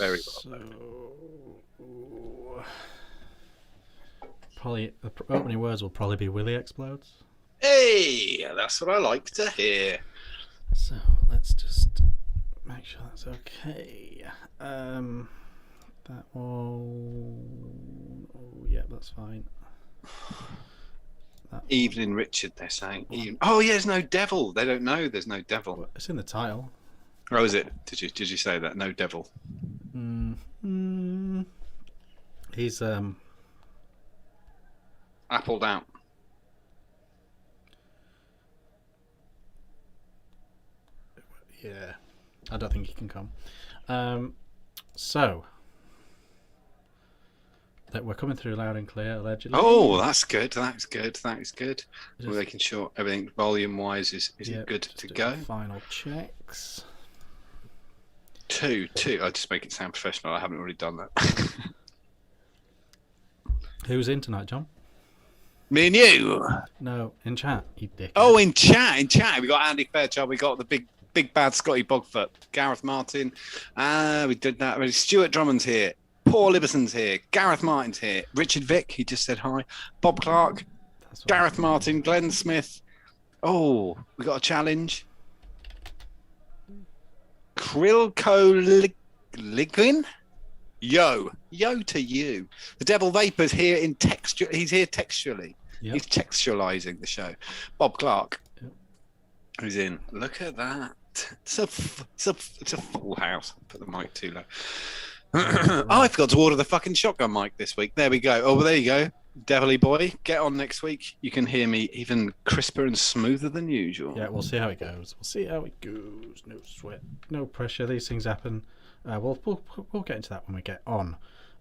Very well. So, probably the opening words will probably be Willie explodes. Hey, that's what I like to hear. So let's just make sure that's okay. That one. Oh, yeah, that's fine. That Evening Richard, they're saying. Oh, yeah, there's no devil. They don't know there's no devil. one. It's in the title. Oh, is it? Did you say that? No devil. He's Appled out. Yeah, I don't think he can come. So that we're coming through loud and clear, allegedly. Oh, that's good. That's good. That's good. Just- We're making sure everything volume-wise is Yeah, good just to doing go. Final checks. Two. I just make it sound professional. I haven't already done that. Who's in tonight, John? Me and you. No, in chat, you dick. Oh, in chat. We got Andy Fairchild. We got the big bad Scotty Bogfoot. Gareth Martin. We did that already. Stuart Drummond's here. Paul Ibbison's here. Gareth Martin's here. Richard Vick, he just said hi. Bob Clark. That's what Gareth Martin. Glenn Smith. Oh, we got a challenge. Krilko Ligwin. Yo to you. The Devil Vaper's here in texture. He's here textually. Yep. He's textualizing the show. Bob Clark, Yep. who's in. Look at that. It's a full house. Put the mic too low. Oh, I forgot to order the fucking shotgun mic this week. There we go. Oh, well, there you go. Devilly boy, get on next week. You can hear me even crisper and smoother than usual. Yeah, we'll see how it goes. No sweat, no pressure. These things happen. We'll get into that when we get on.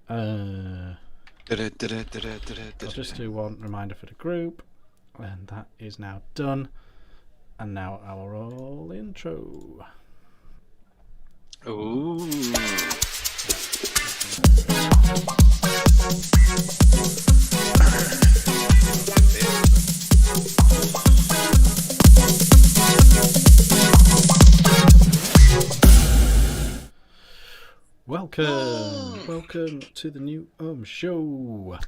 I'll just do one reminder for the group, and that is now done. And now our roll intro. Ooh. Welcome to the new Ohm Show,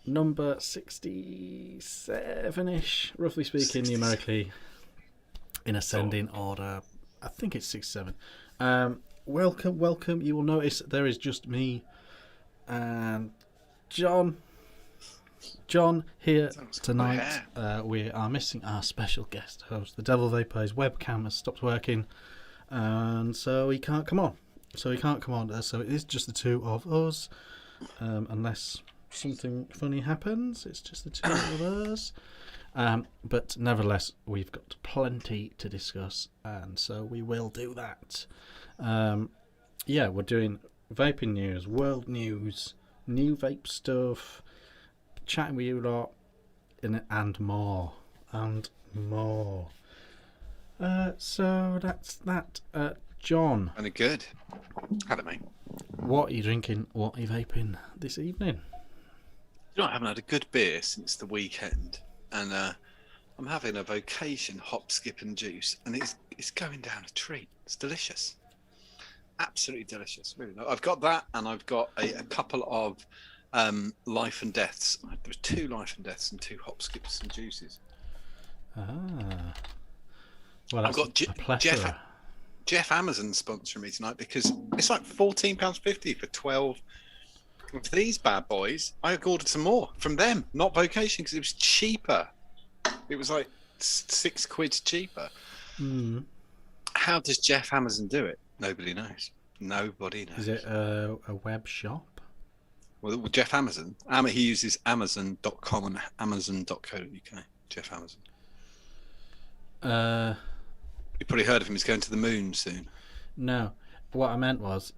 number 67-ish, roughly speaking, numerically, in ascending order. I think it's 67. Welcome. You will notice there is just me and John here tonight. We are missing our special guest host. The Devil Vaper, his webcam has stopped working, and so he can't come on. So it is just the two of us, unless something funny happens. It's just the two of us. But nevertheless, we've got plenty to discuss, and so we will do that. We're doing vaping news, world news, new vape stuff, chatting with you lot, and more. So that's that. John. Very good. Hello, mate. What are you drinking? What are you vaping this evening? You know, I haven't had a good beer since the weekend, and I'm having a Vocation hop, skip, and juice, and it's going down a treat. It's delicious, absolutely delicious. Really, I've got that, and I've got a couple of life and deaths. There's 2 life and deaths and 2 hop, skips, and juices. Ah, well, that's I've got a plethora. Jeff Amazon sponsoring me tonight because it's like £14.50 for 12 of these bad boys. I ordered some more from them, not Vocation, because it was cheaper. It was like £6 cheaper. Mm. How does Jeff Amazon do it? Nobody knows. Nobody knows. Is it a web shop? Well, Jeff Amazon. He uses Amazon.com and Amazon.co.uk. Jeff Amazon. You've probably heard of him. He's going to the moon soon. No, what I meant was,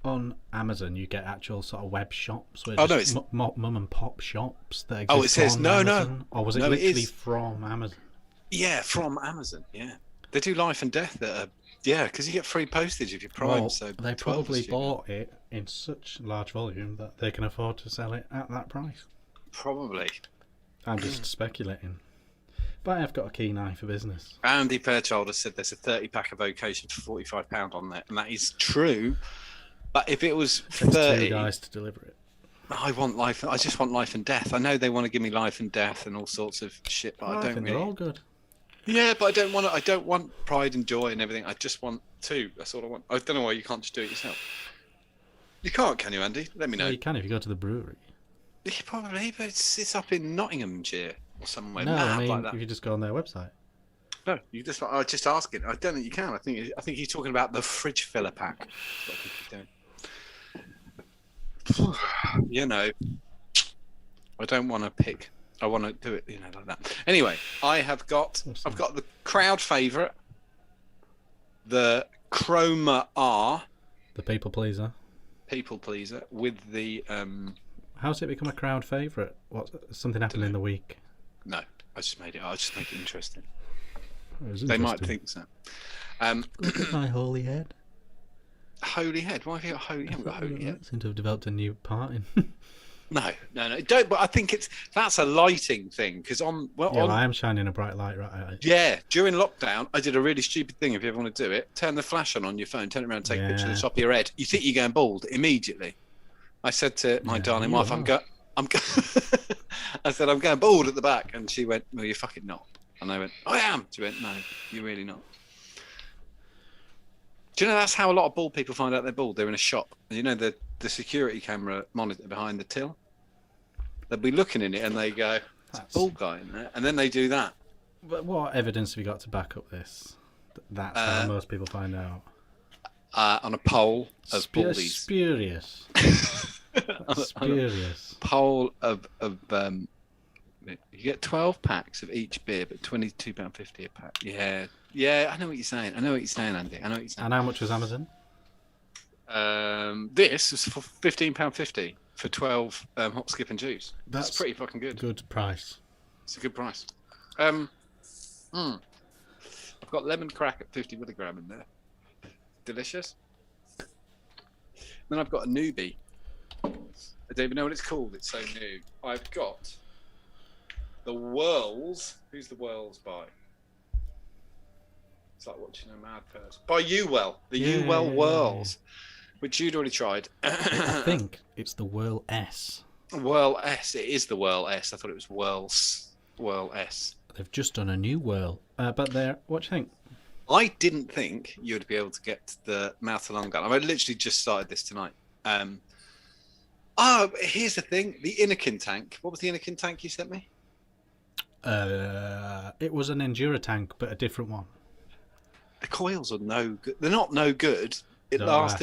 on Amazon you get actual sort of web shops. Where it's mum and pop shops that exist. Oh, it says on no. Amazon? Or was it literally from Amazon? Yeah, from Amazon. Yeah, they do life and death that are. Yeah, because you get free postage if you're Prime. Well, so they probably bought it in such large volume that they can afford to sell it at that price. Probably. I'm just speculating. But I've got a keen eye for business. Andy Fairchild has said there's a 30-pack of Vocation for £45 on there, and that is true. But if it was Takes 30, 2 guys to deliver it. I want life. I just want life and death. I know they want to give me life and death and all sorts of shit, but I I don't think really. they're all good. Yeah, but I don't want it. I don't want pride and joy and everything. I just want two. That's all I want. I don't know why you can't just do it yourself. You can't, can you, Andy? Let me know. Well, you can if you go to the brewery. Yeah, probably, but it's up in Nottinghamshire or somewhere No, mad I mean like that. if you just go on their website. No, you just. I was just asking. I don't think you can. I think he's talking about the fridge filler pack. That's what I think he's doing. You know, I don't want to pick. I want to do it, like that. Anyway, I've got the crowd favourite, the Chroma R, The people pleaser. people pleaser, with the How's it become a crowd favourite? What something happened in the week? No, I just made it. I'll just make it interesting. It They might think so. Look at my holy head. Holy head? Why have you got holy? You haven't got holy head. Seem to have developed a new part in. No, don't. But I think that's a lighting thing because I am shining a bright light right. Yeah, during lockdown, I did a really stupid thing. If you ever want to do it, turn the flash on your phone, turn it around, take a picture of the top of your head. You think you're going bald immediately. I said to my darling wife, I said I'm going bald at the back, and she went, "Well, you're fucking not." And I went, "I am." She went, "No, you're really not." Do you know that's how a lot of bald people find out they're bald? They're in a shop, and the security camera monitor behind the till. They'll be looking in it, and they go, "That's a bald guy in there," and then they do that. But what evidence have you got to back up this? That's how most people find out. On a poll of baldies. Spurious. Spurious. Poll of you get 12 packs of each beer, but £22.50 a pack. Yeah, I know what you're saying. Andy. I know what you're saying. And how much was Amazon? This was for £15.50 for 12 hop, skip, and juice. That's pretty fucking good. Good price. It's a good price. I've got lemon crack at 50 milligram in there. Delicious. Then I've got a newbie. I don't even know what it's called. It's so new. I've got the Whirls. Who's the Whirls by? It's like watching a mad person. By Uwell. The Uwell Whirls. Which you'd already tried. I think it's the Whirl S. Whirl S. It is the Whirl S. I thought it was Whirl S. They've just done a new Whirl. But what do you think? I didn't think you'd be able to get the mouth alarm gun. I literally just started this tonight. Here's the thing. The Innokin tank. What was the Innokin tank you sent me? It was an Endura tank, but a different one. The coils are no good. They're not no good. Don't last.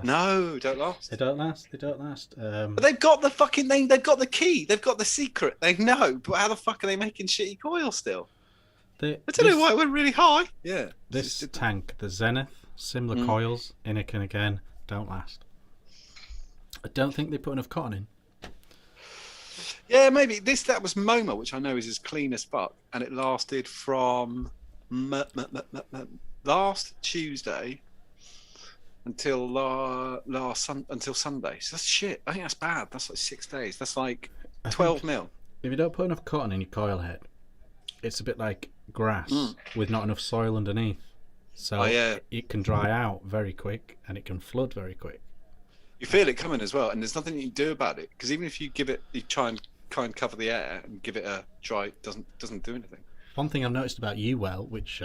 No, don't last. They don't last. But they've got the fucking thing. They've got the key. They've got the secret. They know. But how the fuck are they making shitty coils still? I don't know why it went really high. Yeah. This tank, the Zenith, similar coils, Innokin again, don't last. I don't think they put enough cotton in. Yeah, maybe. That was MoMA, which I know is as clean as fuck. And it lasted from last Tuesday until until Sunday. So that's shit. I think that's bad. That's like 6 days. That's like 12 mil. If you don't put enough cotton in your coil head, it's a bit like grass with not enough soil underneath. So it can dry out very quick and it can flood very quick. You feel it coming as well, and there's nothing you can do about it, because even if you try and cover the air and give it a dry, it doesn't do anything. One thing I've noticed about Uwell, which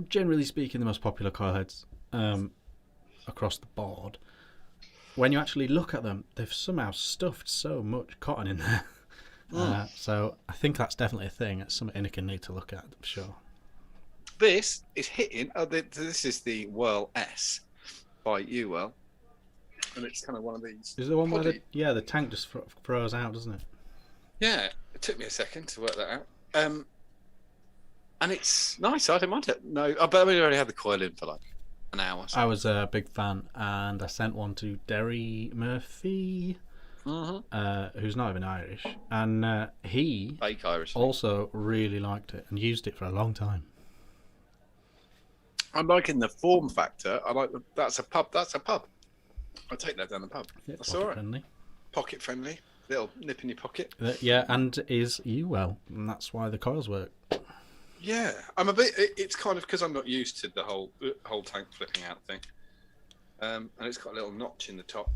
generally speaking the most popular coil heads across the board, when you actually look at them, they've somehow stuffed so much cotton in there. So I think that's definitely a thing. It's something Innokin need to look at, for sure. This is hitting. This is the Whirl S by Uwell, and it's kind of one of these. Is the one where the tank just throws out, doesn't it? Yeah, it took me a second to work that out. And it's nice. I don't mind it. No, but we already had the coil in for like an hour. So. I was a big fan, and I sent one to Derry Murphy, who's not even Irish, and he fake Irish also really liked it and used it for a long time. I'm liking the form factor. I like that's a pub. I'll take that down the pub. Yeah, that's all right. Friendly. Pocket friendly. Little nip in your pocket. Yeah, and is Uwell, and that's why the coils work. Yeah, I'm a bit. It's kind of because I'm not used to the whole tank flipping out thing. And it's got a little notch in the top,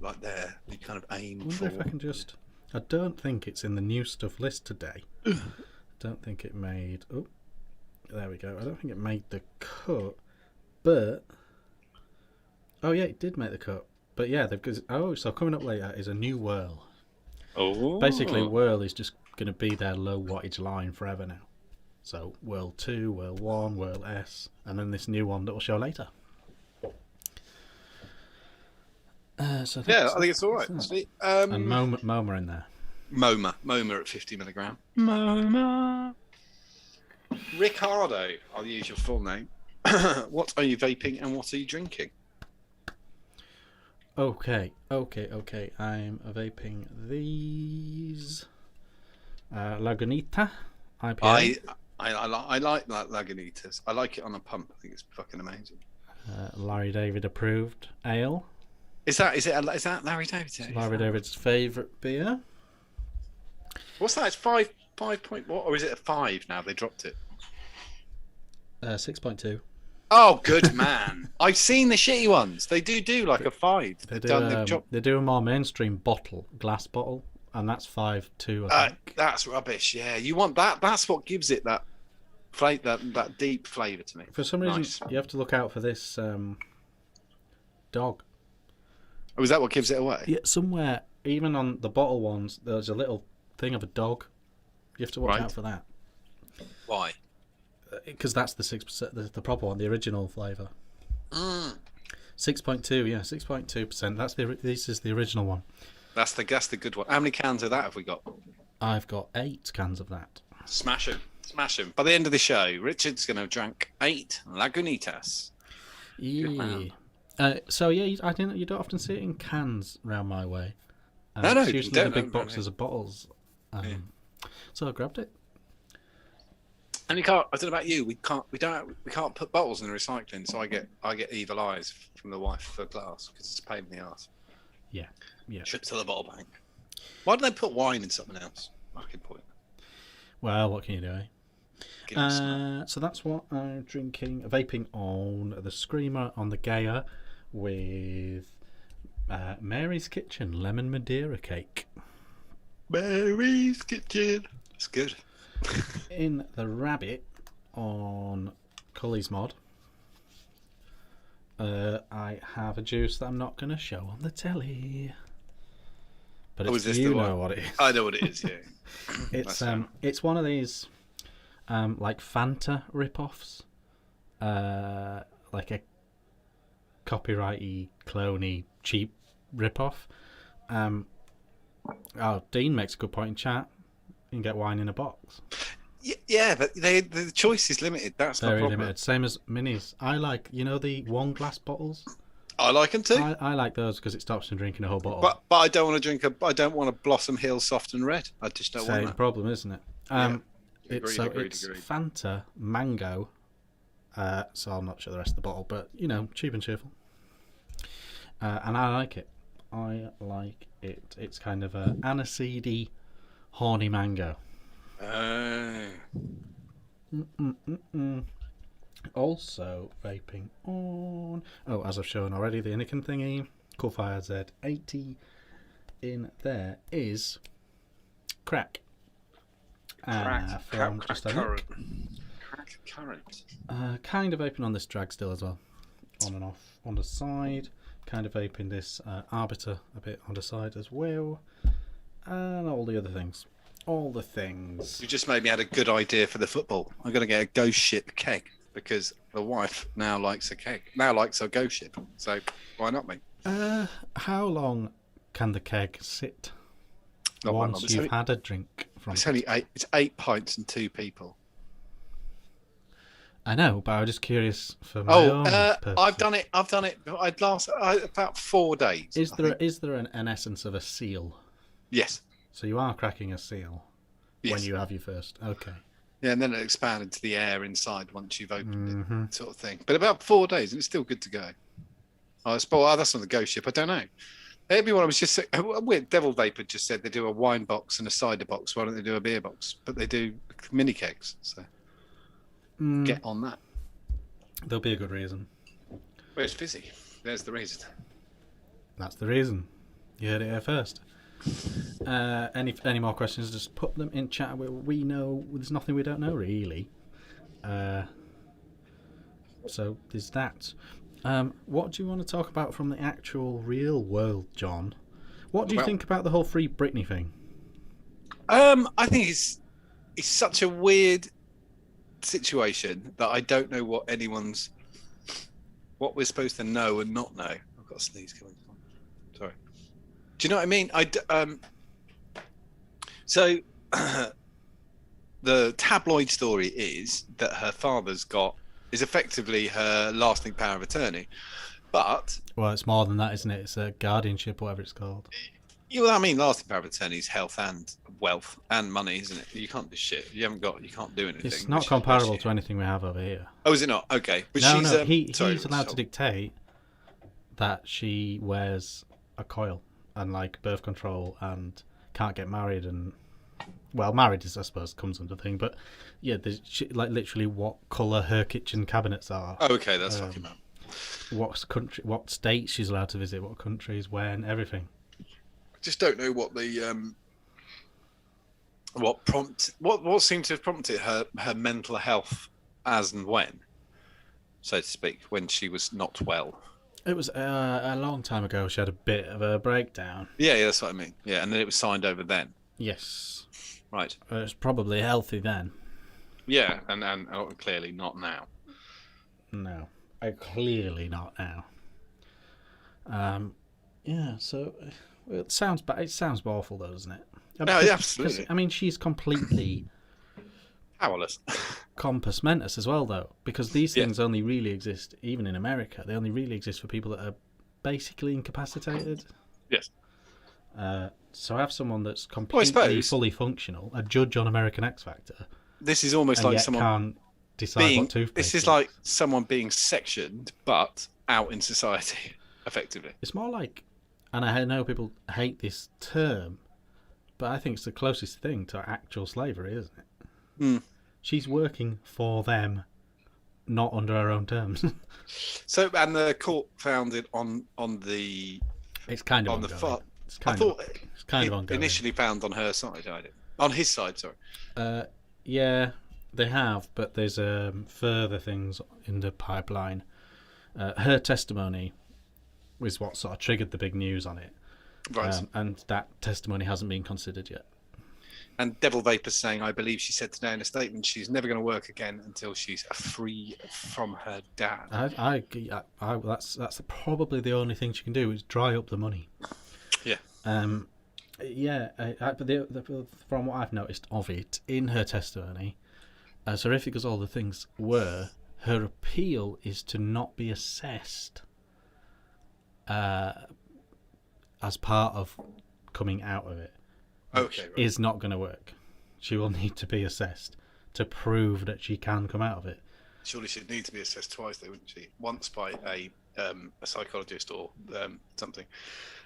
like there. You kind of aim I wonder for. if I can just. I don't think it's in the new stuff list today. I don't think it made. Oh, there we go. I don't think it made the cut, but. Oh yeah, it did make the cut. But yeah, so coming up later is a new whirl. Oh. Basically, whirl is just going to be their low wattage line forever now. So whirl 2, whirl 1, whirl S, and then this new one that we'll show later. So Yeah, I think it's all right. Actually. And MoMA in there. MoMA at 50 milligram. MoMA. Ricardo, I'll use your full name. What are you vaping and what are you drinking? Okay. I'm vaping these Lagunitas IPA. I like that Lagunitas. I like it on a pump. I think it's fucking amazing. Larry David approved ale. Is that Larry David's? Larry David's favourite beer. What's that? It's 5 point what? Or is it a 5 now? They dropped it. 6.2. Oh, good man. I've seen the shitty ones. They do like a 5. They do a more mainstream glass bottle, and that's 5.2. I think. That's rubbish. Yeah, you want that. That's what gives it that that deep flavour to me. For some reason, you have to look out for this dog. Oh, is that what gives it away? Yeah, somewhere, even on the bottle ones, there's a little thing of a dog. You have to watch out for that. Why? Because that's the 6%, the proper one, the original flavour. 6.2, yeah, 6.2%. This is the original one. That's the good one. How many cans of that have we got? I've got 8 cans of that. Smash them. By the end of the show, Richard's going to have drank 8 Lagunitas. Yeah. So yeah, you don't often see it in cans round my way. No, it's usually the big boxes of bottles. Yeah. So I grabbed it. And you can't. I don't know about you. We can't put bottles in the recycling. So I get evil eyes from the wife for glass because it's a pain in the arse. Yeah. Trips to the bottle bank. Why do they put wine in something else? Fucking point. Well, what can you do? So that's what I'm drinking. Vaping on the Screamer on the Gaia with Mary's Kitchen Lemon Madeira Cake. Mary's Kitchen. It's good. In the Rabbit on Cully's Mod, I have a juice that I'm not going to show on the telly. But know what it is. I know what it is, yeah. It's one of these like Fanta rip-offs. Like a copyrighty, cloney, cheap rip-off. Dean makes a good point in chat. You can get wine in a box. Yeah, but the choice is limited. That's very the problem. limited. Same as minis. I like, the one glass bottles. I like them too. I like those because it stops them drinking a whole bottle. But I don't want to drink I don't want a Blossom Hill soft and red. I just don't want that. Same problem, isn't it? It's agreed. Fanta mango. So I'm not sure the rest of the bottle, but cheap and cheerful. And I like it. It's kind of a aniseedy, horny mango. Also vaping on. As I've shown already, the Anakin thingy. Coolfire Z80. In there is crack. From just current. Crack current. Kind of vaping on this drag still as well. On and off on the side. Kind of vaping this Arbiter a bit on the side as well. And all the other things. All the things. You just made me had a good idea for the football. I'm going to get a ghost ship keg because the wife now likes a keg. Now likes a ghost ship. So why not me? How long can the keg sit? Not once you've had a drink from it's only 8. It's 8 pints and 2 people. I know, but I was just curious for my own purposes. I've done it. I'd last about 4 days. Is there an essence of a seal? Yes. So you are cracking a seal when you have your first. Okay. Yeah, and then it expanded to the air inside once you've opened it, sort of thing. But about 4 days, and it's still good to go. That's on the ghost ship. I don't know. Everyone was just saying, Devil Vaper just said they do a wine box and a cider box. Why don't they do a beer box? But they do mini kegs. So get on that. There'll be a good reason. Well, it's fizzy. There's the reason. That's the reason. You heard it here first. Any more questions? Just put them in chat. We know there's nothing we don't know really. So there's that. What do you want to talk about from the actual real world, John? What do you think about the whole Free Britney thing? I think it's such a weird situation that I don't know what we're supposed to know and not know. I've got a sneeze coming on. Sorry. Do you know what I mean? So the tabloid story is that her father's is effectively her lasting power of attorney, but it's more than that, isn't it? It's a guardianship, whatever it's called. I mean, lasting power of attorney is health and wealth and money, isn't it? You can't do shit. You can't do anything. It's not comparable to anything we have over here. Oh, is it not? Okay, but he's allowed to dictate that she wears a coil and like birth control and can't get married and married is, I suppose, comes under the thing, but yeah, like literally what colour her kitchen cabinets are. Oh, okay, that's fucking mad. What states she's allowed to visit, what countries, when, everything. I just don't know what the what seemed to have prompted her mental health as and when, so to speak, when she was not well. It was a long time ago. She had a bit of a breakdown. Yeah, that's what I mean. Yeah, and then it was signed over then. Yes. Right. It was probably healthy then. Yeah, and clearly not now. No, clearly not now. Yeah, so it sounds bad. It sounds awful, though, doesn't it? No, absolutely. I mean, she's completely powerless. Compass mentis as well, though, because these things only really exist, even in America. They only really exist for people that are basically incapacitated. Yes. So I have someone that's completely fully functional, a judge on American X Factor. This is almost like someone can't decide what toothpaste. This is like someone being sectioned, but out in society, effectively. It's more like, and I know people hate this term, but I think it's the closest thing to actual slavery, isn't it? Mm. She's working for them, not under her own terms. So, and the court found it on the. It's kind of on ongoing. the far. It's kind of ongoing. Initially found on her side, on his side. Sorry. Yeah, they have, but there's further things in the pipeline. Her testimony was what sort of triggered the big news on it, right? And that testimony hasn't been considered yet. And Devil Vaper saying, I believe she said today in a statement, she's never going to work again until she's free from her dad. That's probably the only thing she can do is dry up the money. Yeah. But from what I've noticed of it in her testimony, as horrific as all the things were, her appeal is to not be assessed as part of coming out of it. Okay, right. Is not going to work. She will need to be assessed to prove that she can come out of it. Surely she'd need to be assessed twice, though, wouldn't she? Once by a psychologist or something,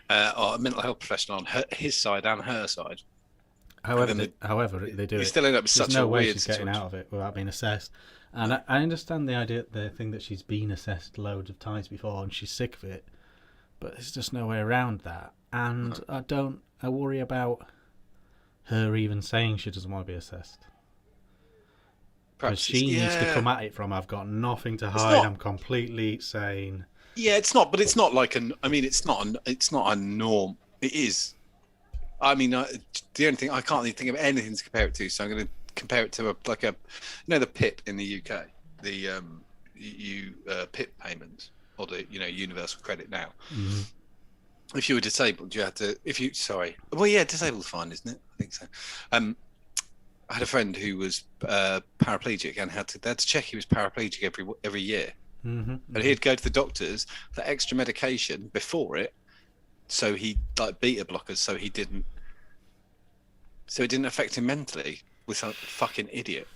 or a mental health professional on his side and her side. However, they do. You still end up with such a weird she's situation. Getting out of it without being assessed. And I understand the thing that she's been assessed loads of times before and she's sick of it, but there's just no way around that. And I worry about her even saying she doesn't want to be assessed. Because she needs to come at it from, I've got nothing to hide, I'm completely sane. Yeah, it's not, but it's not like it's not a norm. It is. I mean, the only thing, I can't even think of anything to compare it to, so I'm going to compare it to the PIP in the UK, the PIP payments, or the universal credit now. Mm-hmm. If you were disabled, you had to. Disabled's fine, isn't it? I think so. I had a friend who was paraplegic and had to check he was paraplegic every year. Mm-hmm. And he'd go to the doctors for extra medication before it, so he beta blockers, so it didn't affect him mentally. With some fucking idiot.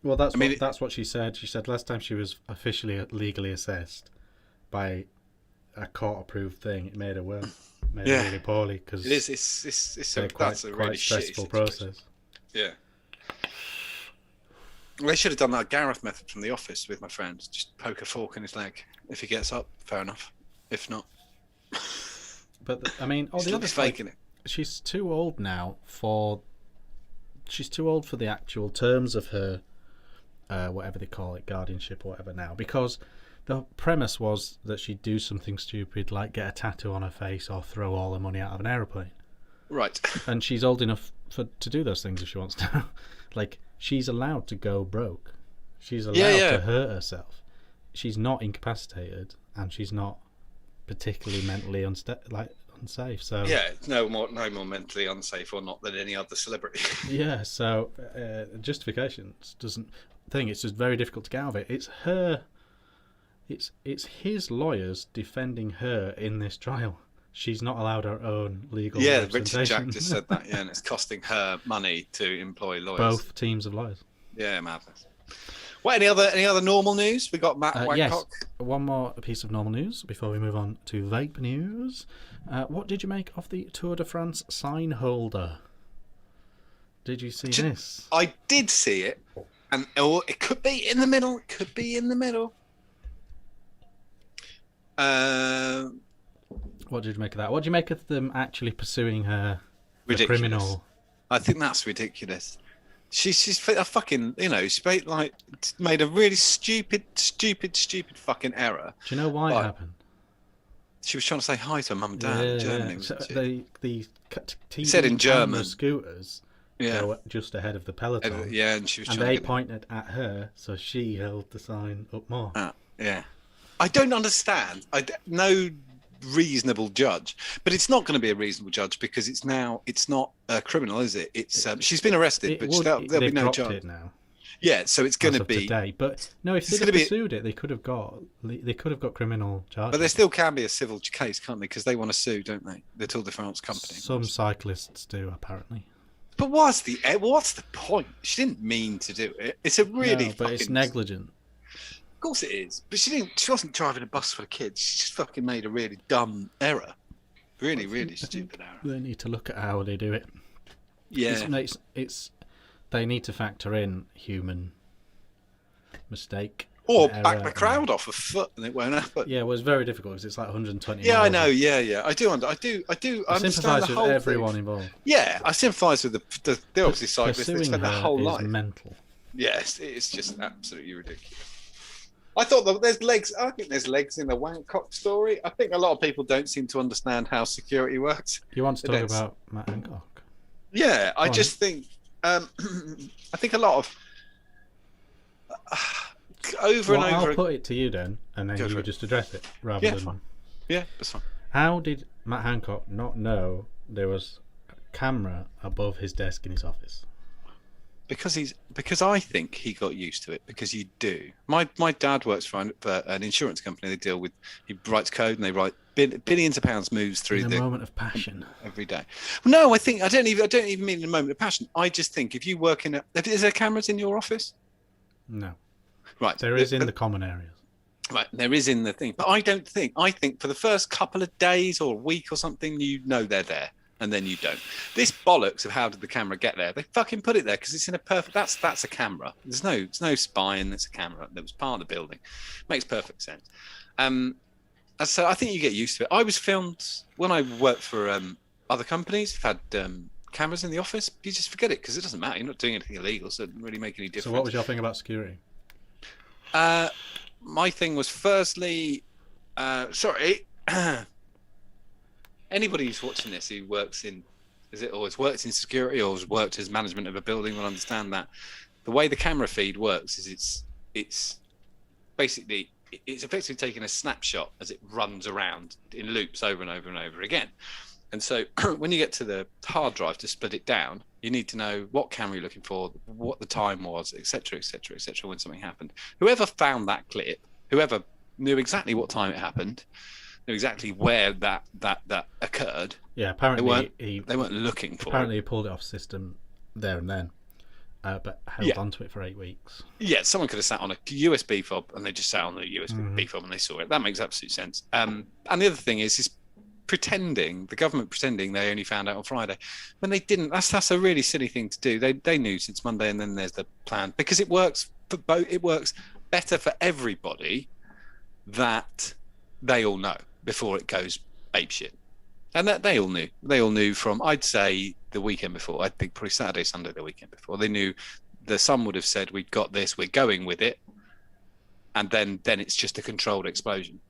Well, that's what she said. She said last time she was officially legally assessed by a court-approved thing, it made her work. Made her really poorly because it's a quite really stressful process. Yeah. They should have done that Gareth method from The Office with my friend. Just poke a fork in his leg. If he gets up, fair enough. If not, But I mean, he's the other faking it. She's too old now for. She's too old for the actual terms of her, whatever they call it, guardianship or whatever now, because the premise was that she'd do something stupid like get a tattoo on her face or throw all the money out of an aeroplane. Right. And she's old enough to do those things if she wants to. Like, she's allowed to go broke. She's allowed to hurt herself. She's not incapacitated, and she's not particularly mentally unsafe. So yeah, no more mentally unsafe or not than any other celebrity. Yeah, so justifications doesn't thing. It's just very difficult to get out of it. It's her. It's his lawyers defending her in this trial. She's not allowed her own legal representation. Richard Jack just said that. Yeah, and it's costing her money to employ lawyers. Both teams of lawyers. Yeah, madness. Well, any other normal news? We got Matt Wancock. Yes, one more piece of normal news before we move on to vape news. What did you make of the Tour de France sign holder? Did you see this? I did see it, and it could be in the middle. It could be in the middle. What did you make of that? What did you make of them actually pursuing her, the ridiculous. criminal? I think that's ridiculous. She's a fucking, she made a really stupid fucking error. Do you know why it happened? She was trying to say hi to her mum and dad in Germany. So the TV said in German. the scooters go just ahead of the peloton. And she was. And they pointed at her, so she held the sign up more. Yeah, I don't understand. No reasonable judge, but it's not going to be a reasonable judge because it's not a criminal, is it? It's she's been arrested, but there'll be no charge. It now. Yeah, so it's going to be today. But no, if they'd pursued it, they could have got criminal charges. But there still can be a civil case, can't they? Because they want to sue, don't they? The Tour de France company. Some cyclists do, apparently. But what's the point? She didn't mean to do it. It's a really. No, but it's negligent. Of course it is. But she wasn't driving a bus for kids. She just fucking made a really dumb error. Really, really stupid error. They need to look at how they do it. Yeah. It's they need to factor in human mistake. Or back the crowd off a foot and it won't happen. Yeah, well, it's very difficult because it's like 120 Yeah, miles. I know. Yeah. I do sympathise with everyone involved. Yeah, I sympathise with the obviously cyclists. They spend their whole life. Mental. Yes, it's just absolutely ridiculous. I thought there's legs. I think there's legs in the Wancock story. I think a lot of people don't seem to understand how security works. You want to talk about Matt Hancock? Yeah, I just think. I think a lot of I'll put it to you then, and then you just address it rather than. Fine. Yeah, that's fine. How did Matt Hancock not know there was a camera above his desk in his office? Because I think he got used to it. Because you do. My dad works for an insurance company. He writes code and they write billions of pounds moves through in a moment of passion every day. No, I don't even mean in a moment of passion. I just think if you work is there cameras in your office? No. Right. There is in the common areas. Right, there is in the thing, but I think for the first couple of days or a week or something, they're there. And then you don't. This bollocks of how did the camera get there? They fucking put it there because it's in a perfect. That's a camera. There's no spine. It's a camera that was part of the building. Makes perfect sense. So I think you get used to it. I was filmed when I worked for other companies. I've had cameras in the office. You just forget it because it doesn't matter. You're not doing anything illegal, so it doesn't really make any difference. So what was your thing about security? My thing was firstly, anybody who's watching this who works in, has worked in security or has worked as management of a building will understand that the way the camera feed works is it's effectively taking a snapshot as it runs around in loops over and over and over again. And so when you get to the hard drive to split it down, you need to know what camera you're looking for, what the time was, etc., when something happened. Whoever found that clip, whoever knew exactly what time it happened, knew exactly where that occurred. Yeah, apparently they weren't looking for Apparently he pulled it off system there and then, but held onto it for 8 weeks. Yeah, someone could have sat on a USB fob and they just sat on the USB fob and they saw it. That makes absolute sense. And the other thing is pretending, the government pretending they only found out on Friday when they didn't. That's a really silly thing to do. They knew since Monday, and then there's the plan, because it works for both. It works better for everybody that they all know before it goes apeshit. And that they all knew. They all knew from, I'd say, the weekend before. I think probably Saturday, Sunday, the weekend before. They knew. The Sun would have said, "We've got this. We're going with it," and then it's just a controlled explosion.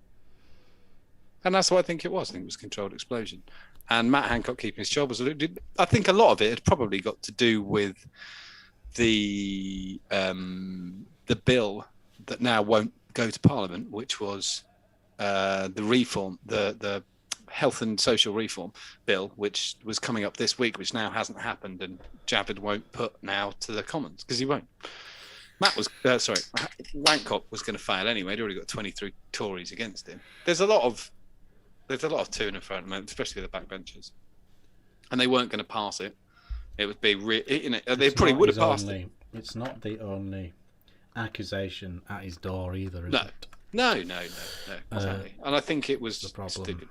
And that's what I think it was. I think it was a controlled explosion. And Matt Hancock keeping his job was. I think a lot of it had probably got to do with the bill that now won't go to Parliament, which was the reform, the health and social reform bill, which was coming up this week, which now hasn't happened, and Javid won't put now to the Commons because he won't. Matt was Hancock was going to fail anyway. He'd already got 23 Tories against him. There's a lot of to and fro at the moment, especially the backbenchers, and they weren't going to pass it. It would be they probably would have passed it. It's not the only accusation at his door either, is it? No, exactly. And I think it was the problem. Stupid.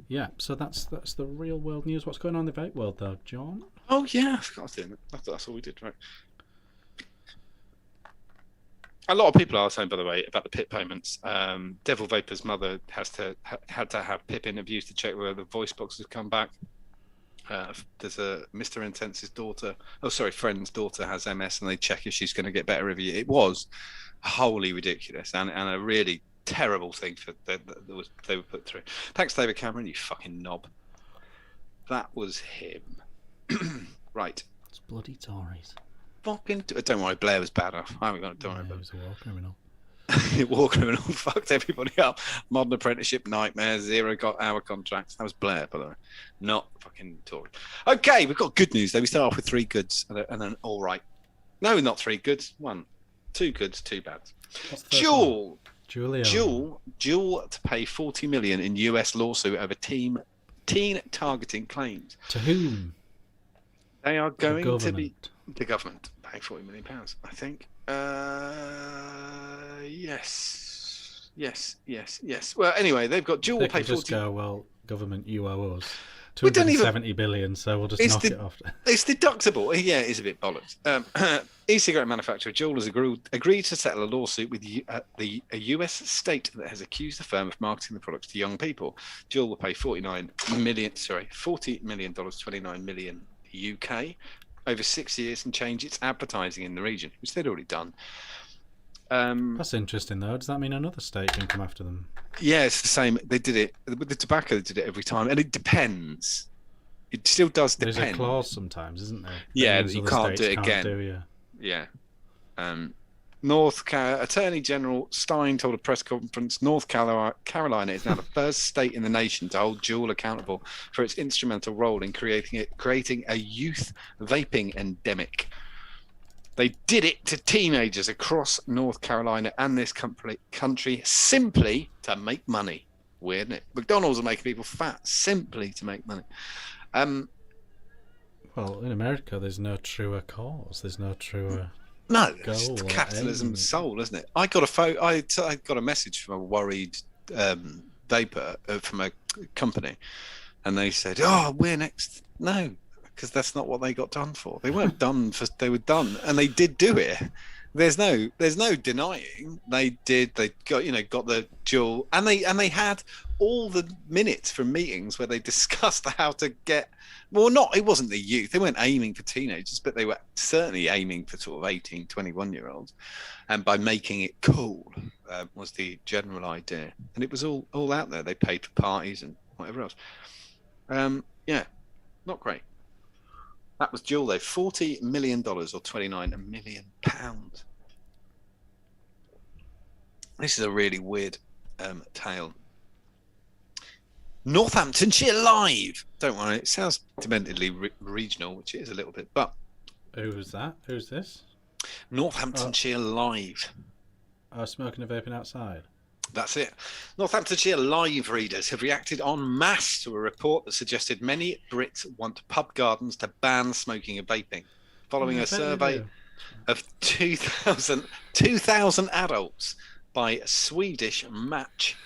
Yeah. So that's the real world news. What's going on in the vape world, though, John? Oh yeah, I forgot to do that. That's all we did, right? A lot of people are saying, by the way, about the PIP payments. Devil Vaper's mother had to have PIP interviews to check whether the voice boxes have come back. There's a Mr. Intense's friend's daughter has MS, and they check if she's going to get better every year. It was wholly ridiculous and a really terrible thing they were put through. Thanks, David Cameron, you fucking knob. That was him. Right. It's bloody Tories. Fucking. Don't worry, Blair was bad enough. I haven't got it. Don't worry about it. He was a war criminal. War criminal, fucked everybody up. Modern apprenticeship nightmare, 0-hour contracts. That was Blair, by the way, not fucking Tory. Okay, we've got good news though. We start off with 3 goods and an all right. No, not 3 goods. 2 goods, 2 bads. Juul to pay $40 million in US lawsuit over teen targeting claims. To whom? They are going to be the government paying £40 million, I think. Yes. Well, anyway, they've got Juul pay 40. Just go, well, government, you owe us $270 billion, so we'll just knock it off. It's deductible. Yeah, it is a bit bollocks. E-cigarette manufacturer Juul has agreed to settle a lawsuit with a US state that has accused the firm of marketing the products to young people. Juul will pay $40 million, 29 million UK, over 6 years, and change its advertising in the region, which they'd already done. That's interesting, though. Does that mean another state can come after them? Yeah, it's the same. They did it with the tobacco. They did it every time, and it depends. It still does depend. There's a clause sometimes, isn't there? Yeah, that you can't do it again. Yeah. Attorney General Stein told a press conference, North Carolina is now the first state in the nation to hold Juul accountable for its instrumental role in creating a youth vaping endemic. They did it to teenagers across North Carolina and this country simply to make money. Weird, isn't it? McDonald's are making people fat simply to make money. Well, in America, there's no truer cause. There's no truer... No, it's the capitalism's soul, isn't it? I got I got a message from a worried vapor from a company, and they said, "Oh, we're next." No, because that's not what they got done for. They weren't done for. They were done, and they did do it. There's no denying they did. They got the Juul, and they had all the minutes from meetings where they discussed how to get. Well, it wasn't the youth. They weren't aiming for teenagers, but they were certainly aiming for sort of 18, 21-year-olds. And by making it cool was the general idea. And it was all out there. They paid for parties and whatever else. Yeah, not great. That was Juul, though. $40 million or £29 million. This is a really weird tale. Northamptonshire Live. Don't worry, it sounds dementedly regional, which it is a little bit. But who's that? Who's this? Northamptonshire Live. Smoking and vaping outside. That's it. Northamptonshire Live readers have reacted en masse to a report that suggested many Brits want pub gardens to ban smoking and vaping, following a survey of 2,000 adults by Swedish Match.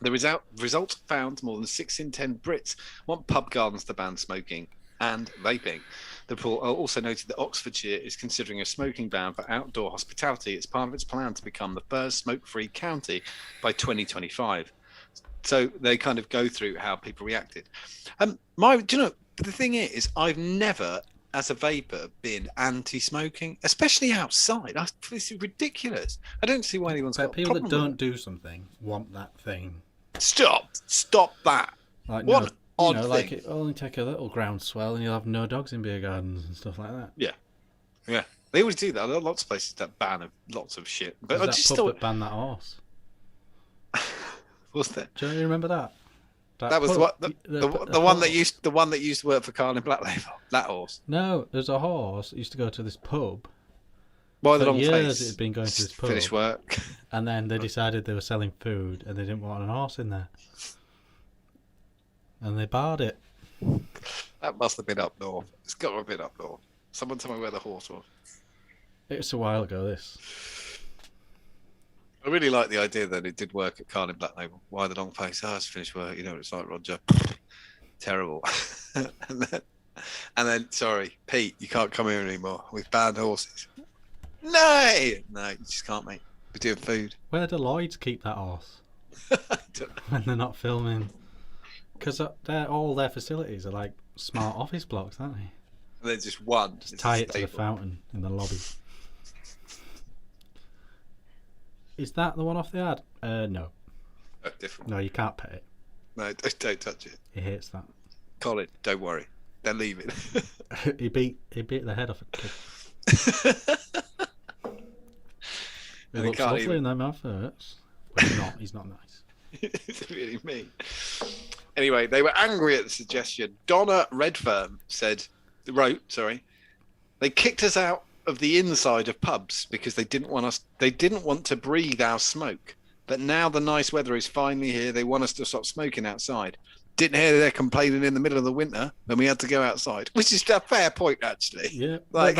The results found more than 6 in 10 Brits want pub gardens to ban smoking and vaping. The report also noted that Oxfordshire is considering a smoking ban for outdoor hospitality as part of its plan to become the first smoke-free county by 2025. So they kind of go through how people reacted. Do you know, the thing is, I've never, as a vapor, been anti-smoking, especially outside. This is ridiculous. I don't see why anyone's got a people problem that with don't it. do something want that thing. Stop that. Like, What no, an odd thing. like it only take a little groundswell and you'll have no dogs in beer gardens and stuff like that. Yeah. They always do that. There are lots of places that ban lots of shit. But There's I that just pub thought, that banned that horse. what's that? Do you remember that? That was pub, the one that used to work for Carlin Black Label. That horse. No, there's a horse that used to go to this pub. Why the For long years face? it had been going to this pub. Finish work. And then they decided they were selling food and they didn't want an horse in there. And they barred it. That must have been up north. It's got to have been up north. Someone tell me where the horse was. It's a while ago, this. I really like the idea that it did work at Carlin Black Label. Why the long face? Oh, it's finished work. You know what it's like, Roger. Terrible. and then, sorry, Pete, you can't come here anymore. We've banned horses. No, you just can't, mate. We're doing food. Where do Lloyds keep that horse when they're not filming? Because all their facilities are like smart office blocks, aren't they? And then just one. Just tie it to the fountain in the lobby. Is that the one off the ad? No. Different. No, you can't pet it. No, don't touch it. He hates that. Colin, don't worry. They're leaving. he beat the head off a kid. He looks lovely in them adverts. But he's not nice. It's really mean. Anyway, they were angry at the suggestion. Donna Redfern wrote, they kicked us out of the inside of pubs because they didn't want to breathe our smoke. But now the nice weather is finally here. They want us to stop smoking outside. Didn't hear they're complaining in the middle of the winter when we had to go outside, which is a fair point, actually. Yeah. Like,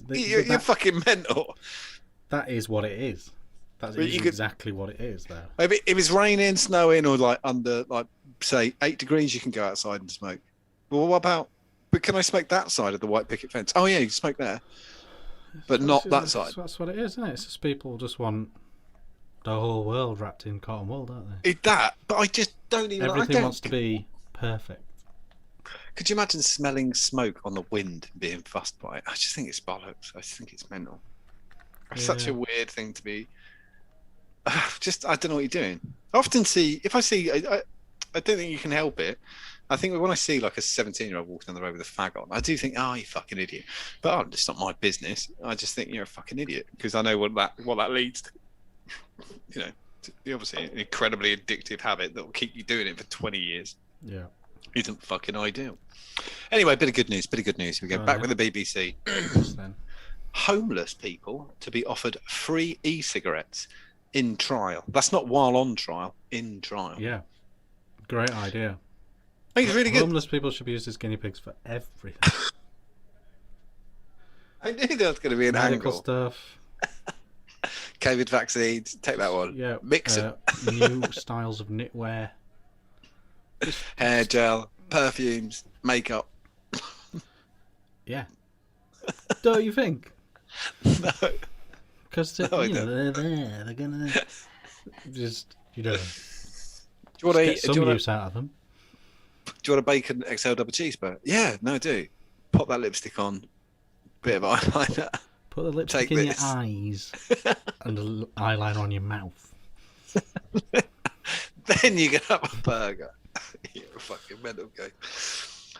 you're fucking mental. That is what it is. That's exactly what it is, though. If it's raining, snowing, or like under, like, say, 8 degrees, you can go outside and smoke. Well, what about? But can I smoke that side of the white picket fence? Oh yeah, you can smoke there, but not that side. That's what it is, isn't it? It's just people just want the whole world wrapped in cotton wool, don't they? But I just don't even. Everything wants to be perfect. Could you imagine smelling smoke on the wind and being fussed by it? I just think it's bollocks. I just think it's mental. It's such a weird thing to be. I don't know what you're doing. I often see, I don't think you can help it. I think when I see like a 17-year-old walking down the road with a fag on, I do think, oh, you fucking idiot. But it's not my business. I just think you're a fucking idiot because I know what that leads to. You know, obviously an incredibly addictive habit that will keep you doing it for 20 years. Yeah. Isn't fucking ideal. Anyway, bit of good news. We go back with the BBC. Then. Homeless people to be offered free e-cigarettes in trial. That's not while on trial, in trial. Yeah. Great idea. I think it's really good. Homeless people should be used as guinea pigs for everything. I knew there was going to be an medical angle. Stuff. COVID vaccines, take that one. Yeah. Mix it. New styles of knitwear. Hair gel, perfumes, makeup. Yeah. Don't you think? No. Because they're there. They're gonna just Do you want to get some use out of them? Do you want a bacon XL double cheeseburger? Yeah, no, I do. Pop that lipstick on. Bit of eyeliner. Put the lipstick in your eyes and the eyeliner on your mouth. Then you can have a burger. You're a fucking mental guy.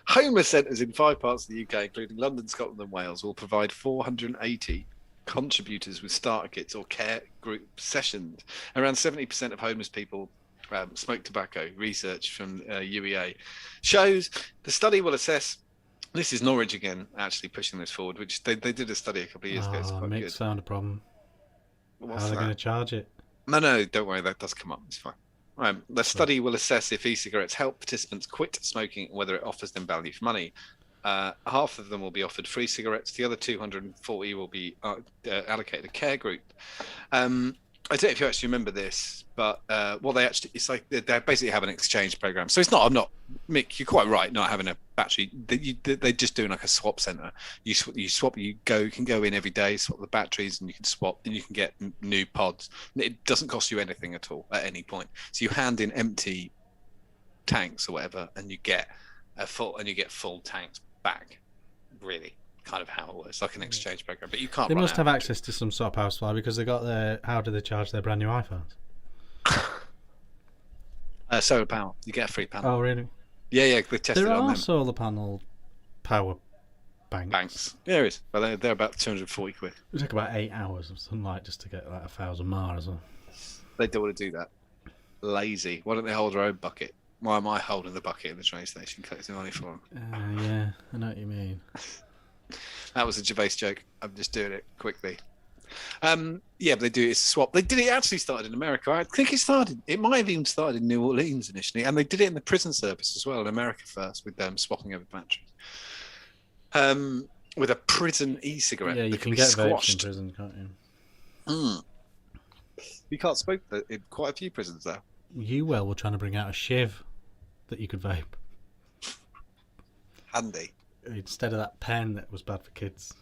Homeless centres in 5 parts of the UK, including London, Scotland and Wales, will provide 480 contributors with starter kits or care group sessions. Around 70% of homeless people smoke tobacco. Research from UEA shows the study will assess. This is Norwich again, actually pushing this forward, which they did a study a couple of years ago. It's quite makes good. Sound a problem. What's How are they that? going to charge it? No, don't worry, that does come up. It's fine. Right. The study will assess if e-cigarettes help participants quit smoking and whether it offers them value for money. Half of them will be offered free cigarettes. The other 240 will be allocated a care group. I don't know if you actually remember this, but what they actually, it's like they basically have an exchange program. So it's not, I'm not, Mick, you're quite right, not having a battery. They're just doing like a swap center. You swap, you can go in every day, swap the batteries, and you can swap, and you can get new pods. It doesn't cost you anything at all at any point. So you hand in empty tanks or whatever, and you get full tanks back. Really. Kind of how it works, like an exchange program, but you can't. They must have access to some sort of power supply because they got their. How do they charge their brand new iPhones? Solar power. You get a free panel. Oh, really? Yeah. They tested there it on are them. solar panel power banks. Yeah, there is, but they're about 240 quid. It took about 8 hours of sunlight just to get like 1,000 mAh as well. They don't want to do that. Lazy. Why don't they hold their own bucket? Why am I holding the bucket in the train station collecting money for them? Yeah, I know what you mean. That was a Gervais joke. I'm just doing it quickly. Yeah, but they do. It's a swap. They did it. Actually started in America. I think it might have even started in New Orleans initially, and they did it in the prison service as well in America first with them swapping over batteries. With a prison e-cigarette. Yeah, you can get vapes in prison, can't you? You can't smoke in quite a few prisons though. Were trying to bring out a shiv that you could vape. Handy. Instead of that pen that was bad for kids.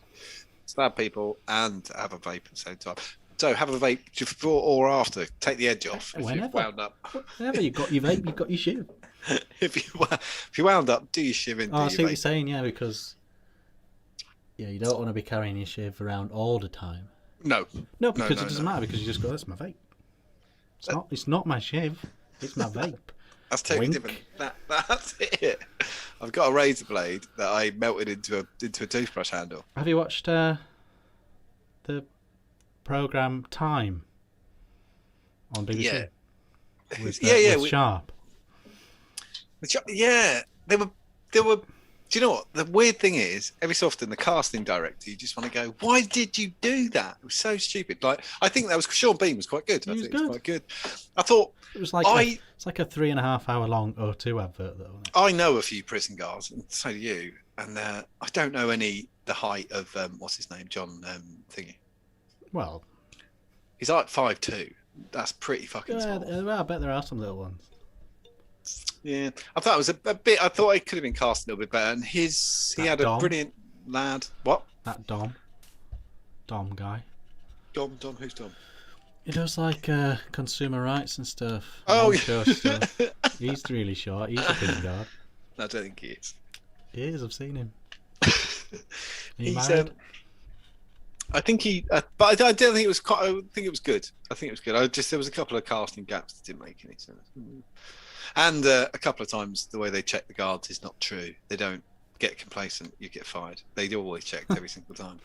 Stab people and have a vape at the same time. So have a vape before or after. Take the edge off. If you've wound up. Whenever you've got your vape, you've got your shiv. if you wound up, do your shiv in. Oh, I see what you're saying, yeah, because you don't want to be carrying your shiv around all the time. No, because it doesn't matter because you just go, that's my vape. It's not my shiv, it's my vape. That's totally different. That's it. I've got a razor blade that I melted into a toothbrush handle. Have you watched the program Time on BBC? Yeah. With Sharp. Yeah, they were. Do you know what the weird thing is? Every so often, the casting director, you just want to go, "Why did you do that? It was so stupid." Like I think that was Sean Bean was quite good. I think it was quite good. I thought it was like it's like a 3.5 hour long O2 advert though. I know a few prison guards, and so do you. And I don't know the height of what's his name, John thingy. Well, he's like 5'2". That's pretty fucking small. I bet there are some little ones. Yeah, I thought it was a bit. I thought it could have been cast a little bit better. And he had a brilliant lad. What? That Dom guy. Dom, who's Dom? He does like consumer rights and stuff. Oh, yeah. Stuff. He's really short. He's a prison guard. I don't think he is. He is. I've seen him. He's married? I think but I don't think it was quite. I think it was good. There was a couple of casting gaps that didn't make any sense. And a couple of times the way they check the guards is not true. They don't get complacent. You get fired. They do always checked every single time.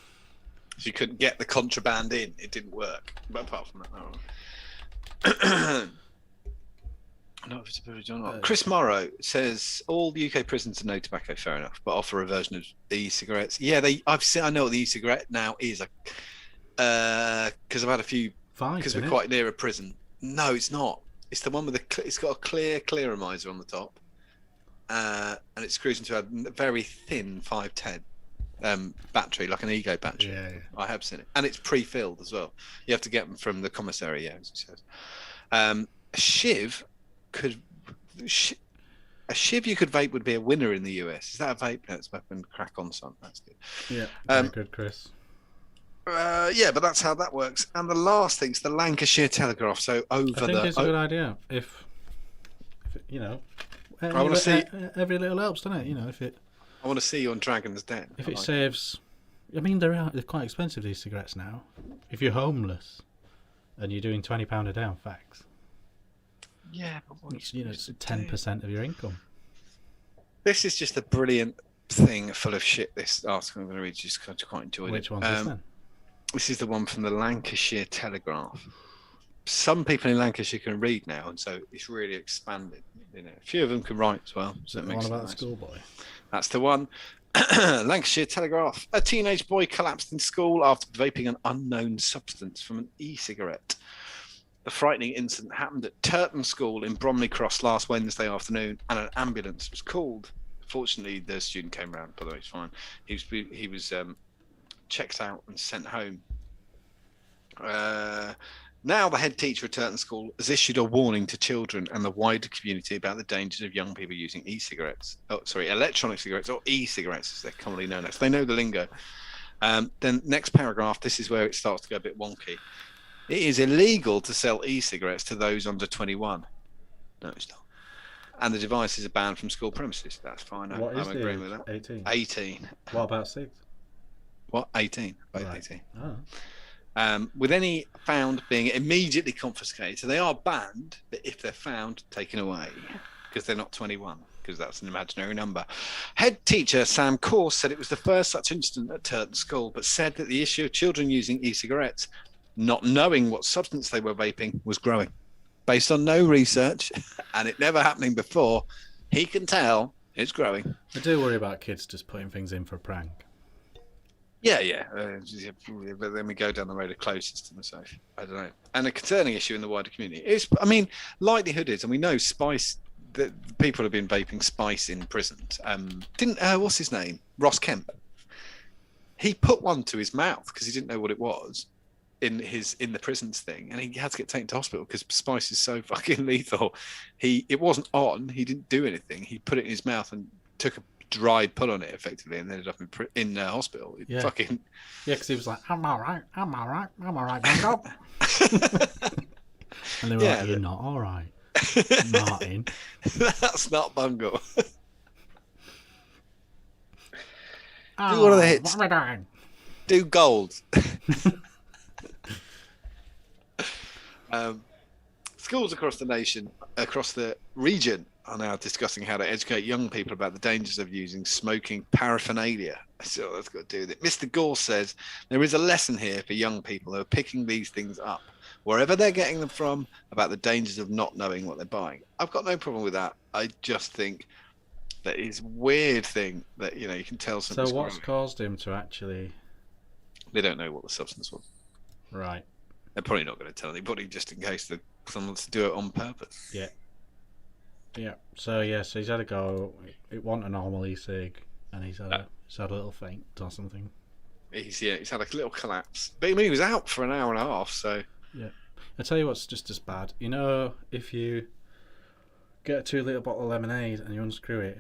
So you couldn't get the contraband in. It didn't work. But apart from that, no. Chris Morrow says all UK prisons are no tobacco. Fair enough, but offer a version of e-cigarettes. Yeah, I know what the e-cigarette now is. Because I've had a few. Because we're quite near a prison. No, it's not. It's the one with it's got a clear clearomizer on the top, and it screws into a very thin 510 battery, like an Ego battery. Yeah. I have seen it, and it's pre-filled as well. You have to get them from the commissary, as it says. A shiv you could vape would be a winner in the US. Is that a vape? No, it's weapon. Crack on, son. That's good. Yeah, very good, Chris. Yeah, but that's how that works. And the last thing's the Lancashire Telegraph. So I think it's a good idea. If I want to see every little helps, doesn't it? I want to see you on Dragon's Den. If it saves, I mean, they're quite expensive, these cigarettes now. If you're homeless and you're doing £20 a day on fax, yeah, but it's 10% of your income. This is just a brilliant thing full of shit. This article I'm going to read, just quite enjoyed. Which one's this then? This is the one from the Lancashire Telegraph. Some people in Lancashire can read now, and so it's really expanded. A few of them can write as well. So that makes the one about nice. the schoolboy. That's the one. Lancashire Telegraph. A teenage boy collapsed in school after vaping an unknown substance from an e-cigarette. The frightening incident happened at Turton School in Bromley Cross last Wednesday afternoon, and an ambulance was called. Fortunately, the student came round. By the way, he's fine. He was checked out and sent home. Now the head teacher at Turton School has issued a warning to children and the wider community about the dangers of young people using e-cigarettes. Oh, sorry, electronic cigarettes, or e-cigarettes as they're commonly known as. They know the lingo. Then next paragraph, this is where it starts to go a bit wonky. It is illegal to sell e-cigarettes to those under 21. No, it's not. And the devices are banned from school premises. That's fine. What is I'm agreeing with that. 18? 18. What about 6? What? 18. Both Right. 18. Oh. With any found being immediately confiscated. So they are banned, but if they're found, taken away because they're not 21, because that's an imaginary number. Head teacher Sam Course said it was the first such incident at Turton School, but said that the issue of children using e-cigarettes, not knowing what substance they were vaping, was growing. Based on no research and it never happening before, he can tell it's growing. I do worry about kids just putting things in for a prank. Yeah. But then we go down the road of closed system, so I don't know. And a concerning issue in the wider community is, I mean, likelihood is, and we know spice, that people have been vaping spice in prisons. What's his name? Ross Kemp. He put one to his mouth because he didn't know what it was in the prisons thing, and he had to get taken to hospital because spice is so fucking lethal. It wasn't on. He didn't do anything. He put it in his mouth and took a dry pull on it effectively, and ended up in hospital. Yeah. Fucking because he was like, I'm all right, Bungo. And they were like, you're not all right, Martin. That's not Bungo. Do one of the hits. What am I doing? Do gold. Schools across the region, are now discussing how to educate young people about the dangers of using smoking paraphernalia. So that's got to do with it. Mr. Gore says there is a lesson here for young people who are picking these things up, wherever they're getting them from, about the dangers of not knowing what they're buying. I've got no problem with that. I just think that is a weird thing that, you can tell something's So what's growing. caused him to actually... They don't know what the substance was. Right. They're probably not going to tell anybody just in case someone's to do it on purpose. Yeah. So he's had a go. It wasn't a normal e-cig, and he's had a little faint or something. He's had a little collapse. But I mean, he was out for an hour and a half, so... Yeah. I tell you what's just as bad. If you get a 2-litre bottle of lemonade and you unscrew it,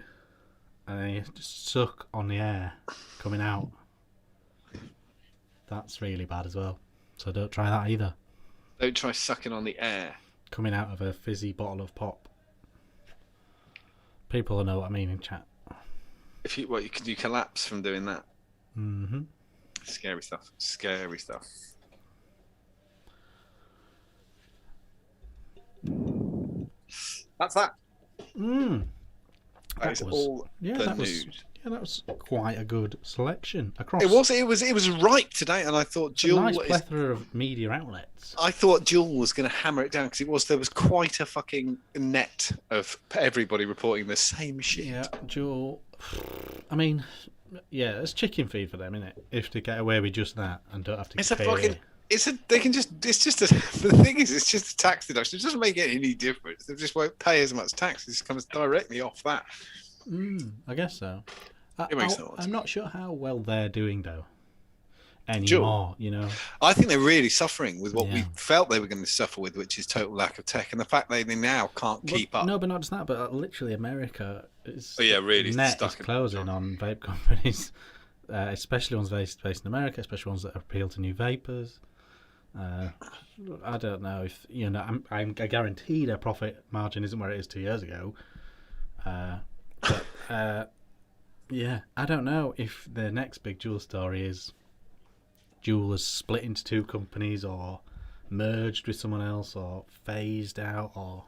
and then you just suck on the air coming out, that's really bad as well. So don't try that either. Don't try sucking on the air. Coming out of a fizzy bottle of pop. People will know what I mean in chat. You collapse from doing that? Mm-hmm. Scary stuff. Scary stuff. That's that. That is all the news. That was quite a good selection across. It was right today, and I thought Jewel. A nice plethora of media outlets. I thought Jewel was going to hammer it down because there was quite a fucking net of everybody reporting the same shit. Yeah, Jewel. I mean, it's chicken feed for them, isn't it? If they get away with just that and don't have to. The thing is, it's just a tax deduction. It doesn't make any difference. They just won't pay as much tax. It just comes directly off that. I guess so. It makes sense. I'm not sure how well they're doing though. Anymore, I think they're really suffering with what we felt they were going to suffer with, which is total lack of tech, and the fact they now can't keep up. No, but not just that. But literally, America is. Really net is closing on vape companies, especially ones based in America, especially ones that appeal to new vapers. I don't know if I guarantee their profit margin isn't where it is 2 years ago. But I don't know if the next big Juul story is Juul has split into 2 companies or merged with someone else or phased out, or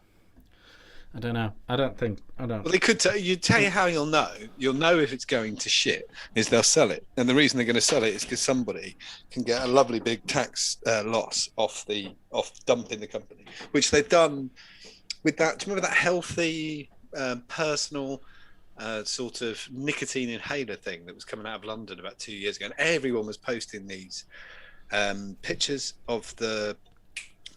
I don't know. I don't. Well, they could tell you how you'll know. You'll know if it's going to shit is they'll sell it, and the reason they're going to sell it is because somebody can get a lovely big tax loss off dumping the company, which they've done with that. Do you remember that healthy personal sort of nicotine inhaler thing that was coming out of London about 2 years ago, and everyone was posting these pictures of the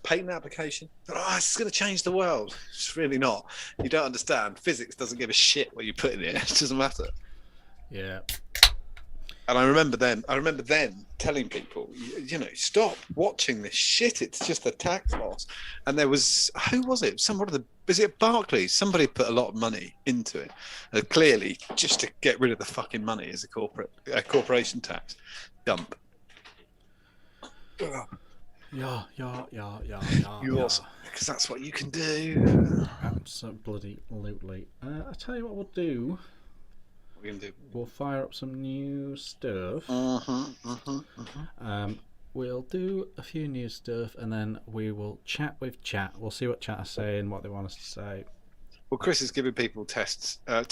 patent application. It's going to change the world. It's really not. You don't understand. Physics doesn't give a shit what you put in it. It doesn't matter. Yeah. And I remember then telling people, you know, stop watching this shit. It's just a tax loss. And there was, who was it? Was it Barclays? Somebody put a lot of money into it. Clearly, just to get rid of the fucking money as a corporation tax dump. Yeah. Yours, because that's what you can do. Absolutely. I tell you what we'll do. What are we gonna do? We'll fire up some new stuff. We'll do a few new stuff, and then we will chat with chat. We'll see what chat are saying, what they want us to say. Well, Chris is giving people tips on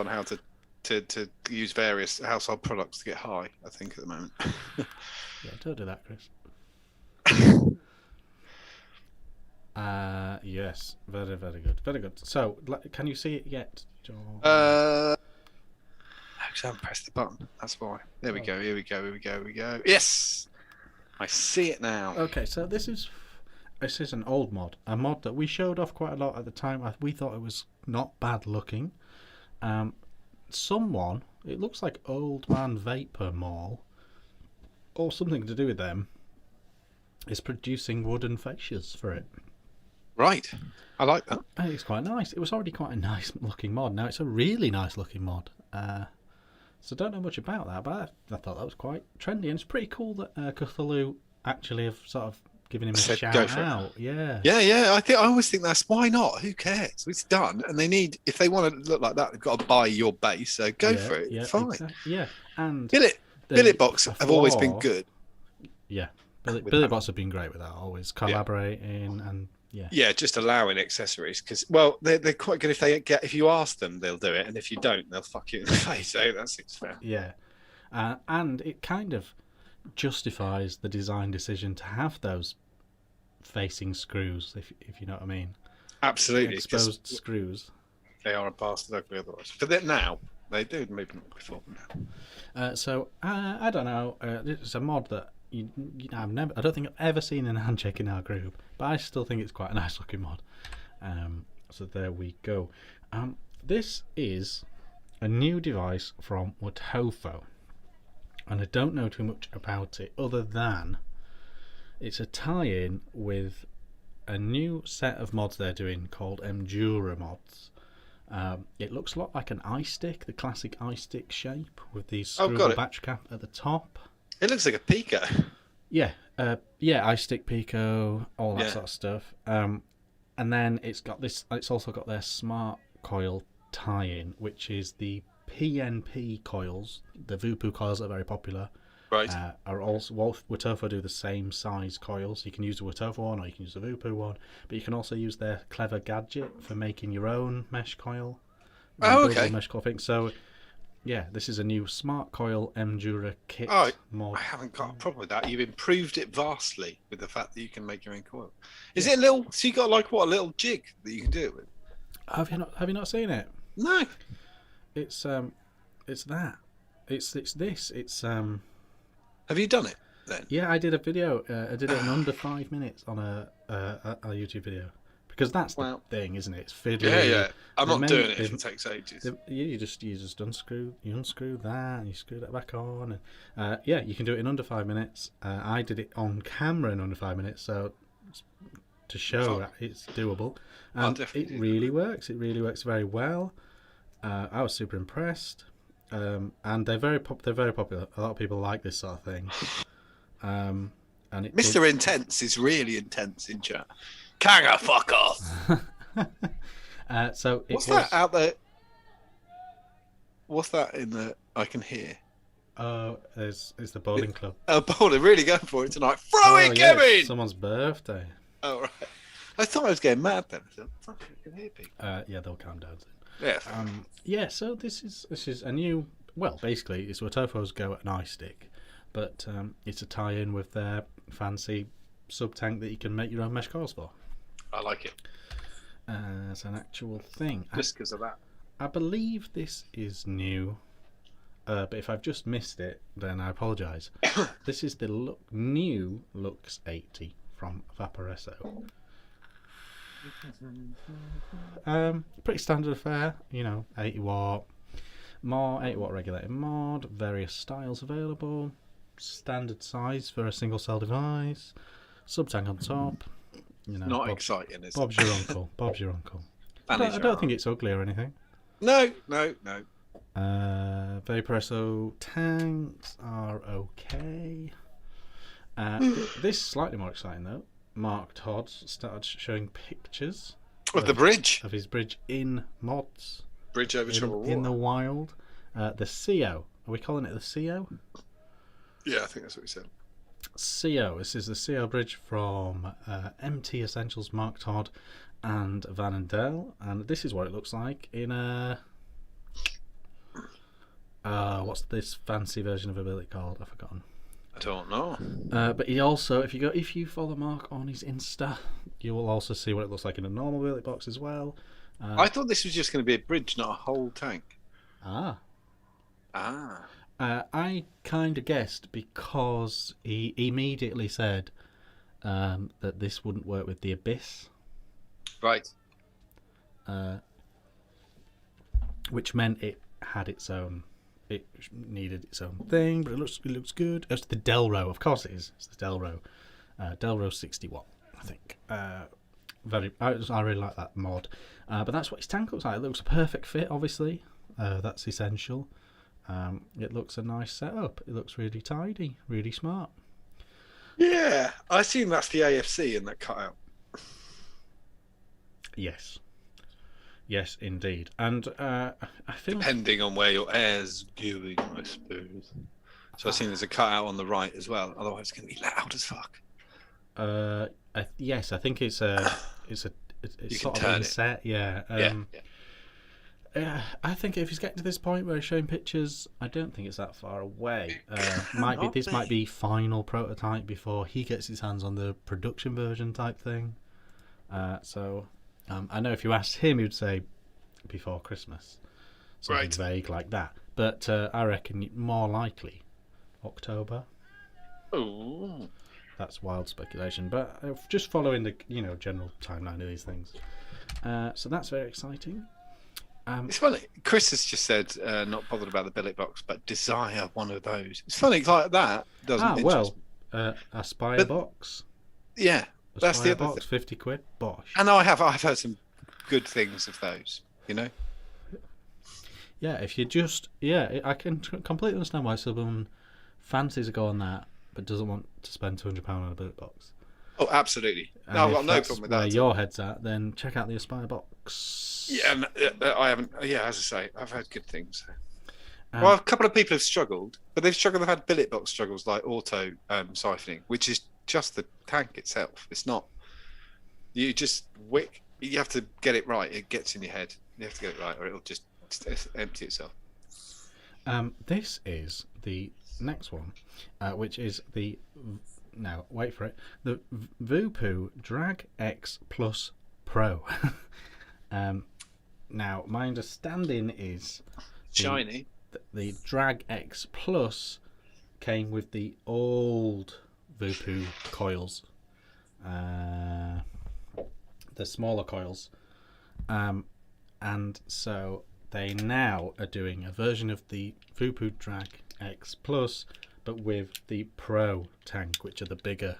how to use various household products to get high. I think at the moment. Yeah, don't do that, Chris. Yes, very good. So, can you see it yet, John? Actually, I haven't pressed the button. That's why. There we go. Here we go. Yes, I see it now. Okay, so this is an old mod, a mod that we showed off quite a lot at the time. We thought it was not bad looking. Someone, it looks like Old Man Vaper Mall, or something to do with them, is producing wooden fascias for it. Right, I like that. I think it's quite nice. It was already quite a nice looking mod. Now it's a really nice looking mod. So don't know much about that, but I thought that was quite trendy, and it's pretty cool that Cthulhu actually have sort of given him a shout out. Yeah. I always think that's why not. Who cares? It's done, and if they want to look like that, they've got to buy your base. So go for it. Yeah, fine. Exactly. Yeah, and Billet Box have always been good. Yeah, Billet Box have been great with that. Always collaborating and. Yeah, just allowing accessories because they're quite good if you ask them they'll do it, and if you don't they'll fuck you in the face. So that seems fair. Yeah, and it kind of justifies the design decision to have those facing screws, if you know what I mean. Absolutely, exposed screws. They are a bastard ugly otherwise, but now they do, maybe not before now. So I don't know. It's a mod that. I don't think I've ever seen in a handshake in our group, but I still think it's quite a nice looking mod. So there we go. This is a new device from Telfo, and I don't know too much about it other than it's a tie-in with a new set of mods they're doing called Endura mods. It looks a lot like an iStick, the classic iStick shape with the screwable batch cap at the top. It looks like a Pico. Yeah, iStick Pico, all that sort of stuff. And then it's got this. It's also got their smart coil tie-in, which is the PNP coils. The Vupu coils are very popular. Right. Are also Telfo do the same size coils. You can use the Telfo one, or you can use the Vupu one, but you can also use their clever gadget for making your own mesh coil. Mesh coil thing. So. Yeah, this is a new Smart Coil Endura kit mod. I haven't got a problem with that. You've improved it vastly with the fact that you can make your own coil. Is it a little? So you got a little jig that you can do it with? Have you not seen it? No. It's that. It's this. It's Have you done it then? Yeah, I did a video. I did it in under 5 minutes on a YouTube video. Because that's the thing, isn't it? It's fiddly. Yeah. I'm not doing it if it takes ages. You just unscrew that and you screw that back on. And, you can do it in under 5 minutes. I did it on camera in under 5 minutes, so to show that it's doable. It really works. It really works very well. I was super impressed. And they're very popular. A lot of people like this sort of thing. And Mr. Intense is really intense in chat. Kanga, fuck off. What's that out there? What's that in the? I can hear. It's the bowling club. Oh, bowling! Really going for it tonight. Throw it, Kevin! It's someone's birthday. Oh right. I thought I was getting mad then. I thought, I can hear people. Yeah, they'll calm down soon. Yeah. So this is a new. Well, basically, it's what Telfo's go at an iStick, but it's a tie-in with their fancy sub tank that you can make your own mesh coils for. I like it. As an actual thing. Just because of that. I believe this is new, but if I've just missed it, then I apologise. This is the new Lux 80 from Vaporesso. Pretty standard affair, 80 watt. More 8-watt regulated mod, various styles available, standard size for a single cell device, sub tank on top. You know, Not exciting, is Bob's it? your uncle. Bob's your uncle. And I don't think it's ugly or anything. No. Vaporesso tanks are okay. This is slightly more exciting though. Mark Todd started showing pictures Of the bridge. of his bridge in mods. Bridge over troubled water. In the wild. The CO. Are we calling it the CO? Yeah, I think that's what he said. CO. This is the CO bridge from MT Essentials, Mark Todd and Van and Dell. And this is what it looks like in a... what's this fancy version of a billet called? I've forgotten. I don't know. But he also, if you follow Mark on his Insta, you will also see what it looks like in a normal billet box as well. I thought this was just going to be a bridge, not a whole tank. I kind of guessed because he immediately said that this wouldn't work with the Abyss. Right. Which meant it had its own. It needed its own thing, but it looks good. It's the Delro, of course it is. It's the Delro, Delro 60 watt, I think. I really like that mod. But that's what his tank looks like. It looks a perfect fit, obviously. That's essential. It looks a nice setup. It looks really tidy, really smart. Yeah, I assume that's the AFC in that cutout. Yes, indeed. And I feel depending on where your air's going, I suppose. So I think there's a cutout on the right as well. Otherwise, it's going to be loud as fuck. Yes, I think it's sort of inset. Yeah. I think if he's getting to this point where he's showing pictures, I don't think it's that far away. This might be final prototype before he gets his hands on the production version type thing. I know if you asked him, he would say before Christmas, something vague like that. But I reckon more likely October. Oh, that's wild speculation. But just following the general timeline of these things. So that's very exciting. It's funny. Chris has just said not bothered about the billet box, but desire one of those. It's funny like that doesn't interest me. Aspire box. Yeah. That's the other box, 50 quid, bosh. And I've heard some good things of those, Yeah, if you just, I can completely understand why someone fancies to go on that, but doesn't want to spend £200 on a billet box. Oh, absolutely. No, I've got no problem with that. Where your head's at, then check out the Aspire box. Yeah, I haven't. Yeah, as I say, I've heard good things. Well, a couple of people have struggled, but they've had billet box struggles like auto siphoning, which is just the tank itself. It's not. You just wick. You have to get it right. It gets in your head. You have to get it right, or it'll just empty itself. This is the next one, which is the. Now wait for it. The Voopoo Drag X Plus Pro. Now my understanding is shiny. The Drag X Plus came with the old Voopoo coils, the smaller coils, and so they now are doing a version of the Voopoo Drag X Plus, but with the Pro tank, which are the bigger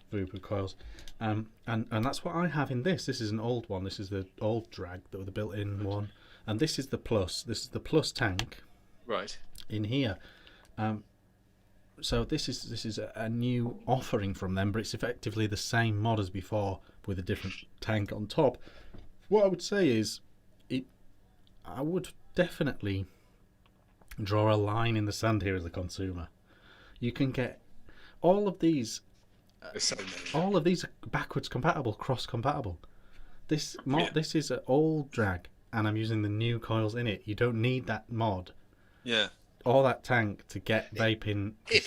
Voopoo coils, and that's what I have in this. This is an old one. This is the old drag that was the built-in one, and this is the Plus. This is the Plus tank, right in here. So this is a new offering from them, but it's effectively the same mod as before with a different tank on top. What I would say is, I would definitely draw a line in the sand here as a consumer. You can get all of these. All of these are backwards compatible, cross compatible. This is an old drag, and I'm using the new coils in it. You don't need that mod. Yeah. Or that tank to get vaping. If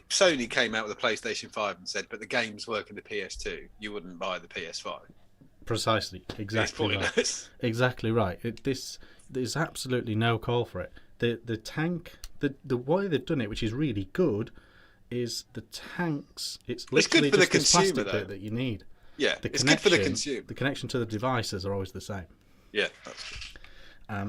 Sony came out with a PlayStation 5 and said, but the games work in the PS2, you wouldn't buy the PS5. Precisely. Exactly right. Exactly right. There's absolutely no call for it. The tank, the way they've done it, which is really good, is the tanks. It's literally good for just the this consumer, plastic bit that you need. Yeah, it's good for the consumer. The connection to the devices are always the same. Yeah, that's good.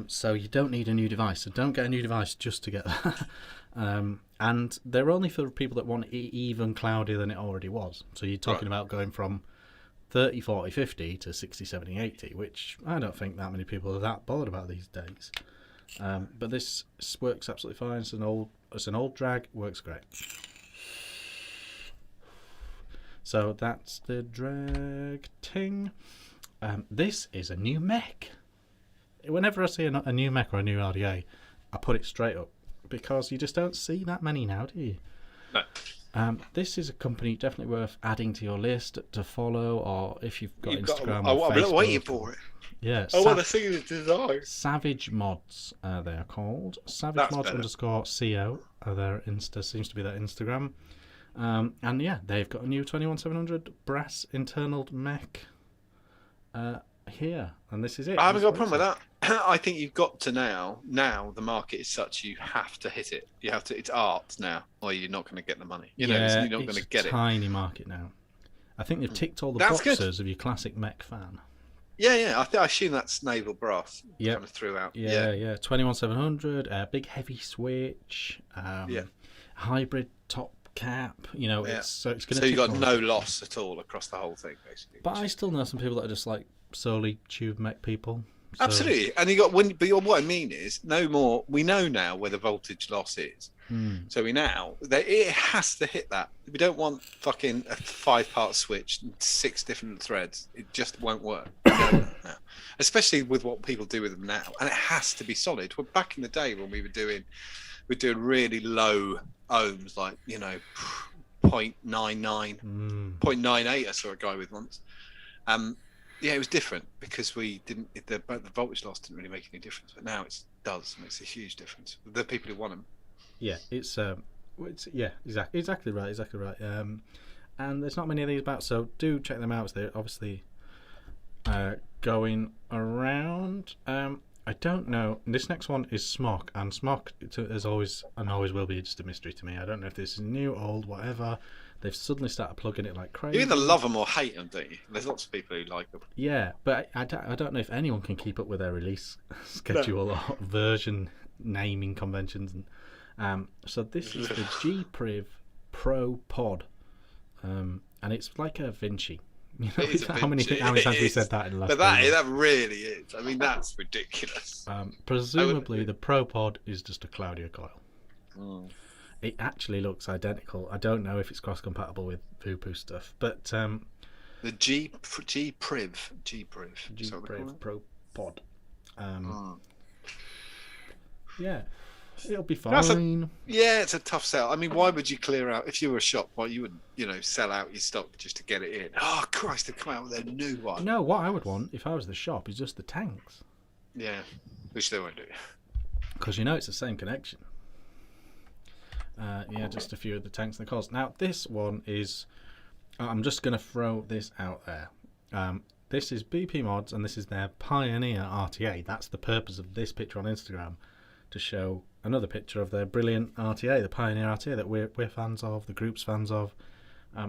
So you don't need a new device. So don't get a new device just to get that. And they're only for people that want it even cloudier than it already was. So you're talking about going from 30, 40, 50 to 60, 70, 80, which I don't think that many people are that bothered about these days. But this works absolutely fine. It's an old drag. Works great. So that's the drag ting. This is a new Mech. Whenever I see a new Mech or a new RDA, I put it straight up because you just don't see that many now, do you? No. This is a company definitely worth adding to your list to follow, or if you've got Instagram I'm or Facebook. waiting for it. Yeah, I want to see the design. Savage Mods, they are called. Savage That's Mods better. _CO. Their Insta seems to be their Instagram. And yeah, they've got a new 21700 brass internal Mech here, and this is it. I haven't got a problem with that. I think you've got to now the market is such you have to hit it. You have to. It's art now, or you're not going to get the money. You're not going to get it's a tiny market now. I think they've ticked all the boxes of your classic Mech fan. Yeah. I assume that's naval brass. Yeah. Kind of throughout. Yeah. 21700, big heavy switch. Hybrid top cap. It's going to. So you got no loss at all across the whole thing, basically. But I still know some people that are just like solely tube Mech people. So. Absolutely, and you got what I mean is no more. We know now where the voltage loss is, so we now it has to hit that. We don't want fucking a 5-part switch and 6 different threads. It just won't work. Now. Especially with what people do with them now, and it has to be solid. Well, back in the day when we're doing really low ohms, like 0.99, 0.98. I saw a guy with once. Yeah, it was different because we didn't. The voltage loss didn't really make any difference, but now it does. Makes a huge difference. The people who want them. Yeah, it's exactly right. And there's not many of these about, so do check them out. They're obviously going around. I don't know. This next one is Smok, and Smok is always and always will be just a mystery to me. I don't know if this is new, old, whatever. They've suddenly started plugging it like crazy. You either love them or hate them, don't you? There's lots of people who like them. Yeah, but I don't know if anyone can keep up with their release schedule or version naming conventions. And so this is the G-Priv Pro Pod, and it's like a Vinci. How many times have we said that in the last? But that really is. I mean, that's ridiculous. Presumably, the Pro Pod is just a cloudier coil. It actually looks identical. I don't know if it's cross-compatible with Voopoo stuff, but the G-Priv Pro Pod. Yeah, it'll be fine. It's a tough sell. I mean, why would you clear out if you were a shop? Why you would sell out your stock just to get it in? Oh Christ, they've come out with a new one. No, what I would want if I was the shop is just the tanks. Yeah, which they won't do. Because it's the same connection. Just a few of the tanks and the coils. Now, this one is... I'm just going to throw this out there. This is BP Mods, and this is their Pioneer RTA. That's the purpose of this picture on Instagram, to show another picture of their brilliant RTA, the Pioneer RTA, that we're fans of, the group's fans of.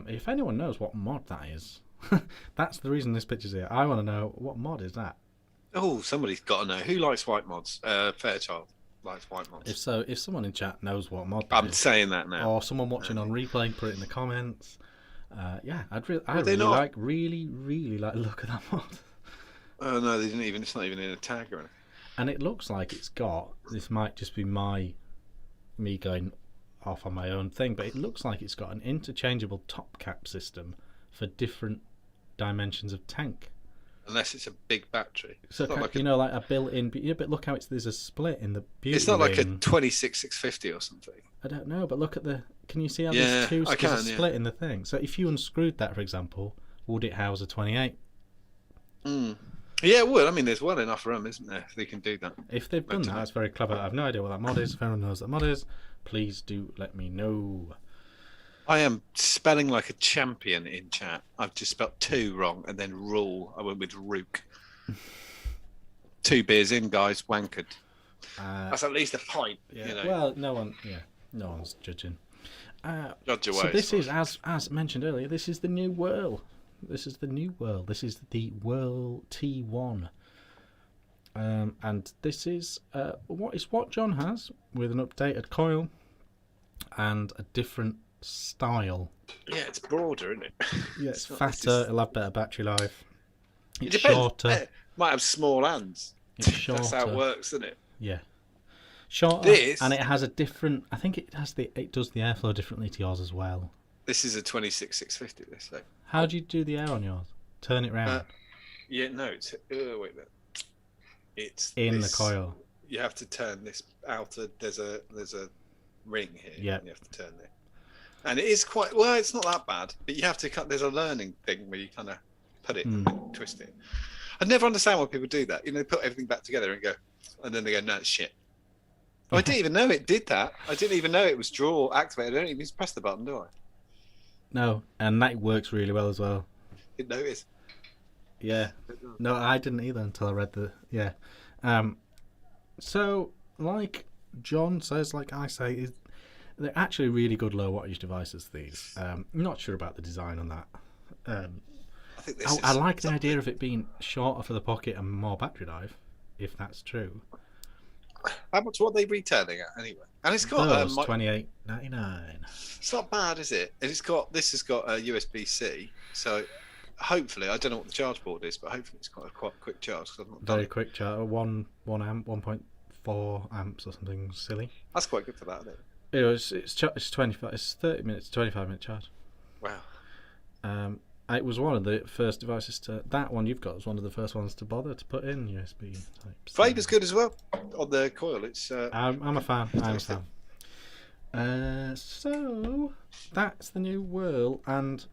If anyone knows what mod that is, that's the reason this picture's here. I want to know, what mod is that? Oh, somebody's got to know. Who likes white mods? Fairchild likes white mods. If someone in chat knows what mod I'm saying that now. Or someone watching on replay, put it in the comments. I'd really like the look of that mod. Oh no, they didn't even. It's not even in a tag or anything. And it looks like it's got. This might just be me going off on my own thing, but it looks like it's got an interchangeable top cap system for different dimensions of tank. Unless it's a big battery. So like a built-in. But look how there's a split in the beauty. It's not like a ring. 26650 or something. I don't know, but look at the. Can you see how there's two split in the thing? So if you unscrewed that, for example, would it house a 28? Yeah, it would. I mean, there's well enough room, isn't there? If they can do that. If they've done that, that's very clever. I have no idea what that mod is. If anyone knows what that mod is, please do let me know. I am spelling like a champion in chat. I've just spelt 2 wrong and then rule. I went with rook. 2 beers in, guys. Wankered. That's at least a pint. Yeah. Well, no one's judging. Judge away. So this is, as mentioned earlier, this is the new Whirl. This is the new Whirl. This is the Whirl T1. And this is what John has with an updated coil and a different style. Yeah, it's broader, isn't it? Yeah, it's not- fatter. It'll have better battery life. It It's depends. shorter. Might have small hands. It's shorter. That's how it works, isn't it? Yeah, shorter. This- And it has a different. I think it does the airflow differently to yours as well. This is a 26-650. This though. How do you do the air on yours? Turn it round. Yeah, no. It's wait. It's In this, the coil. You have to turn this outer. There's a ring here. Yeah. You have to turn it, and it is quite well. It's not that bad, but you have to cut. There's a learning thing where you kind of put it and then twist it. I never understand why people do that. You know, they put everything back together and go, and then they go, no, it's shit. I didn't even know it did that. I didn't even know it was draw activated. I don't even press the button, do I? No, and that works really well as well. It noticed. Yeah. No, I didn't either until I read the So, like John says, like I say, they're actually really good low wattage devices. These. I'm not sure about the design on that. I think this I like the idea of it being shorter for the pocket and more battery life, if that's true. How much? What are they retailing at anyway? And it's got Those $28.99. It's not bad, is it? And this has got a USB-C, so hopefully, I don't know what the charge board is, but hopefully it's got a quite quick charge. Cause I've not done Very it. quick charge, 1 amp, 1.4 amps or something silly. That's quite good for that, isn't it? It's 25. It's 30 minutes, 25-minute charge. Wow. It was one of the first devices that one you've got was one of the first ones to bother to put in USB types. Flavor's good as well on the coil. It's. I'm a fan. I'm a fan. So that's the new whirl, and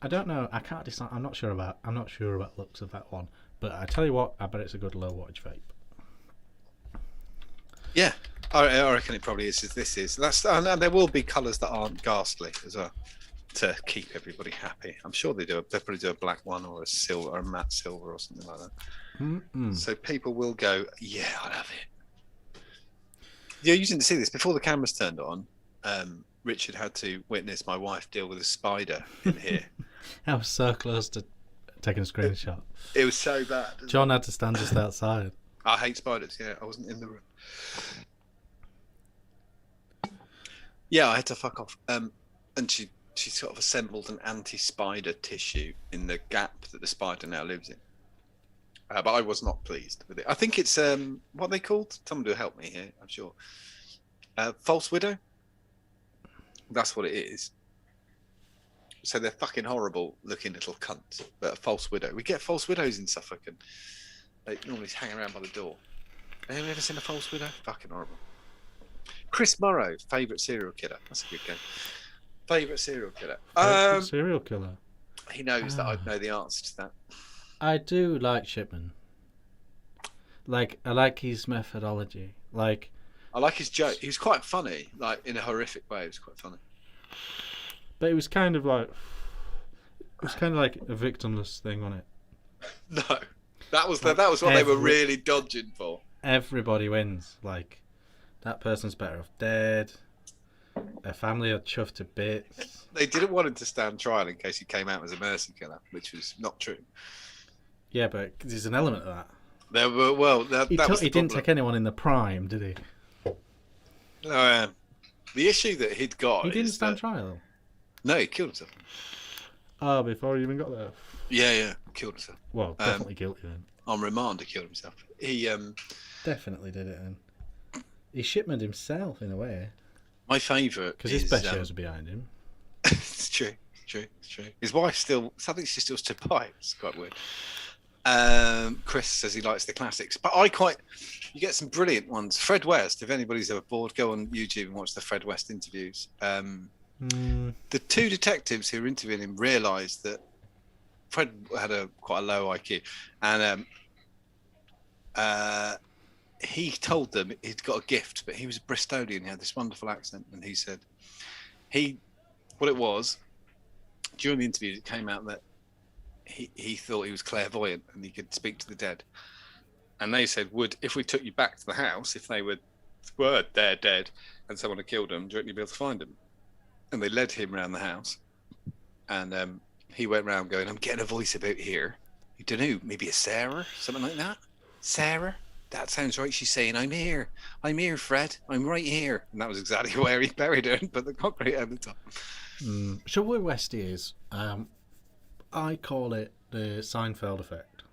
I don't know. I can't decide. I'm not sure about looks of that one, but I tell you what, I bet it's a good low wattage vape. Yeah, I reckon it probably is. As this is. And there will be colours that aren't ghastly as well to keep everybody happy. I'm sure they do. They probably do a black one or a silver or a matte silver or something like that. So people will go, yeah, I love it. Yeah, you didn't see this before the cameras turned on. Richard had to witness my wife deal with a spider in here. I was so close to taking a screenshot. It was so bad. John had to stand just outside. I hate spiders. Yeah, I wasn't in the room. Yeah, I had to fuck off. And she sort of assembled an anti-spider tissue in the gap that the spider now lives in. But I was not pleased with it. I think it's what are they called? Someone will help me here. I'm sure. False widow. That's what it is. So they're fucking horrible looking little cunts. But a false widow. We get false widows in Suffolk, and they normally hang around by the door. Have you ever seen a false widow? Fucking horrible. Chris Morrow, favourite serial killer. That's a good game. Favourite serial killer. Serial killer. He knows that I'd know the answer to that. I do like Shipman. I like his methodology. I like his joke. He was quite funny, like in a horrific way. It was quite funny. But it was kind of like a victimless thing, wasn't it? No, that was what they were really dodging for. Everybody wins. Like, that person's better off dead. Their family are chuffed to bits. They didn't want him to stand trial in case he came out as a mercy killer, which was not true. Yeah, but there's an element of that. There were He didn't take anyone in the prime, did he? No, the issue that he'd got. He didn't stand trial. No, he killed himself. Oh, before he even got there. Yeah, killed himself. Well, definitely guilty then. On remand, he killed himself. He definitely did it then. He shipmaned himself in a way. My favourite because his best shows are behind him. It's true. His wife still. Something she still stood by. It's quite weird. Chris says he likes the classics, but you get some brilliant ones. Fred West, if anybody's ever bored, go on YouTube and watch the Fred West interviews. The two detectives who were interviewing him realised that Fred had quite a low IQ, and he told them he'd got a gift, but he was a Bristolian. He had this wonderful accent, and he said what it was during the interview. It came out that he thought he was clairvoyant and he could speak to the dead. And they said, if we took you back to the house, if they were they're dead and someone had killed them, do you reckon you'd be able to find them? And they led him around the house, and he went around going, I'm getting a voice about here. You don't know, maybe a Sarah, something like that. Sarah. that sounds right. She's saying, I'm here, Fred, I'm right here. And that was exactly where he buried her and put the concrete over the top. So where Westy is, I call it the Seinfeld effect.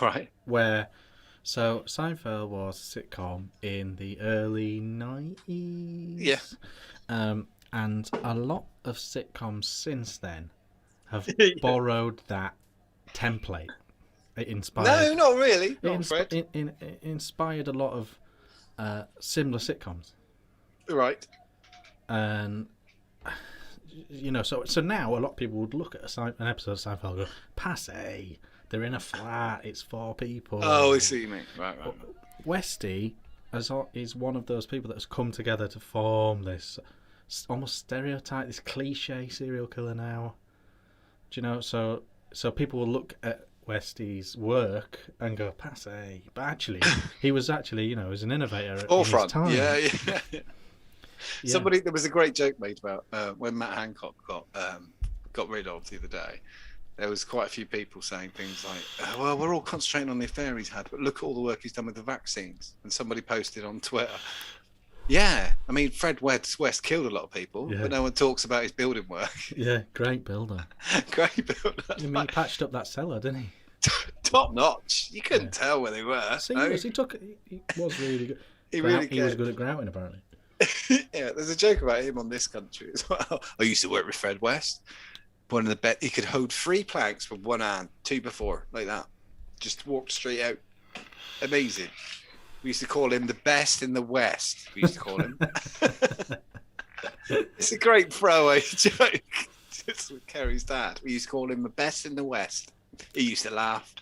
Right. Where, so Seinfeld was a sitcom in the early 90s. Yeah. And a lot of sitcoms since then have Yeah. borrowed that template. It inspired. No, not really. Not Fred. It inspired a lot of similar sitcoms. Right. And so now a lot of people would look at an episode of Seinfeld and go, passe. They're in a flat. It's 4 people. Oh, I see what you mean. Right. Westy is one of those people that has come together to form this almost stereotype, this cliche serial killer now. Do you know? So people will look at Westy's work and go passe, but actually he was he was an innovator at his time. Yeah. There was a great joke made about when Matt Hancock got rid of the other day. There was quite a few people saying things like, well, we're all concentrating on the affair he's had, but look at all the work he's done with the vaccines. And somebody posted on Twitter, yeah, I mean, Fred West killed a lot of people, but no one talks about his building work. Yeah, great builder. Great builder. I mean, he patched up that cellar, didn't he? Top notch. You couldn't tell where they were. He was really good. He was good at grouting, apparently. Yeah, there's a joke about him on This Country as well. I used to work with Fred West. One of the bet he could hold 3 planks with one hand, 2 before, like that. Just walked straight out. Amazing. We used to call him the best in the West. We used to call him. It's a great throwaway joke. Just with Kerry's dad. We used to call him the best in the West. He used to laugh.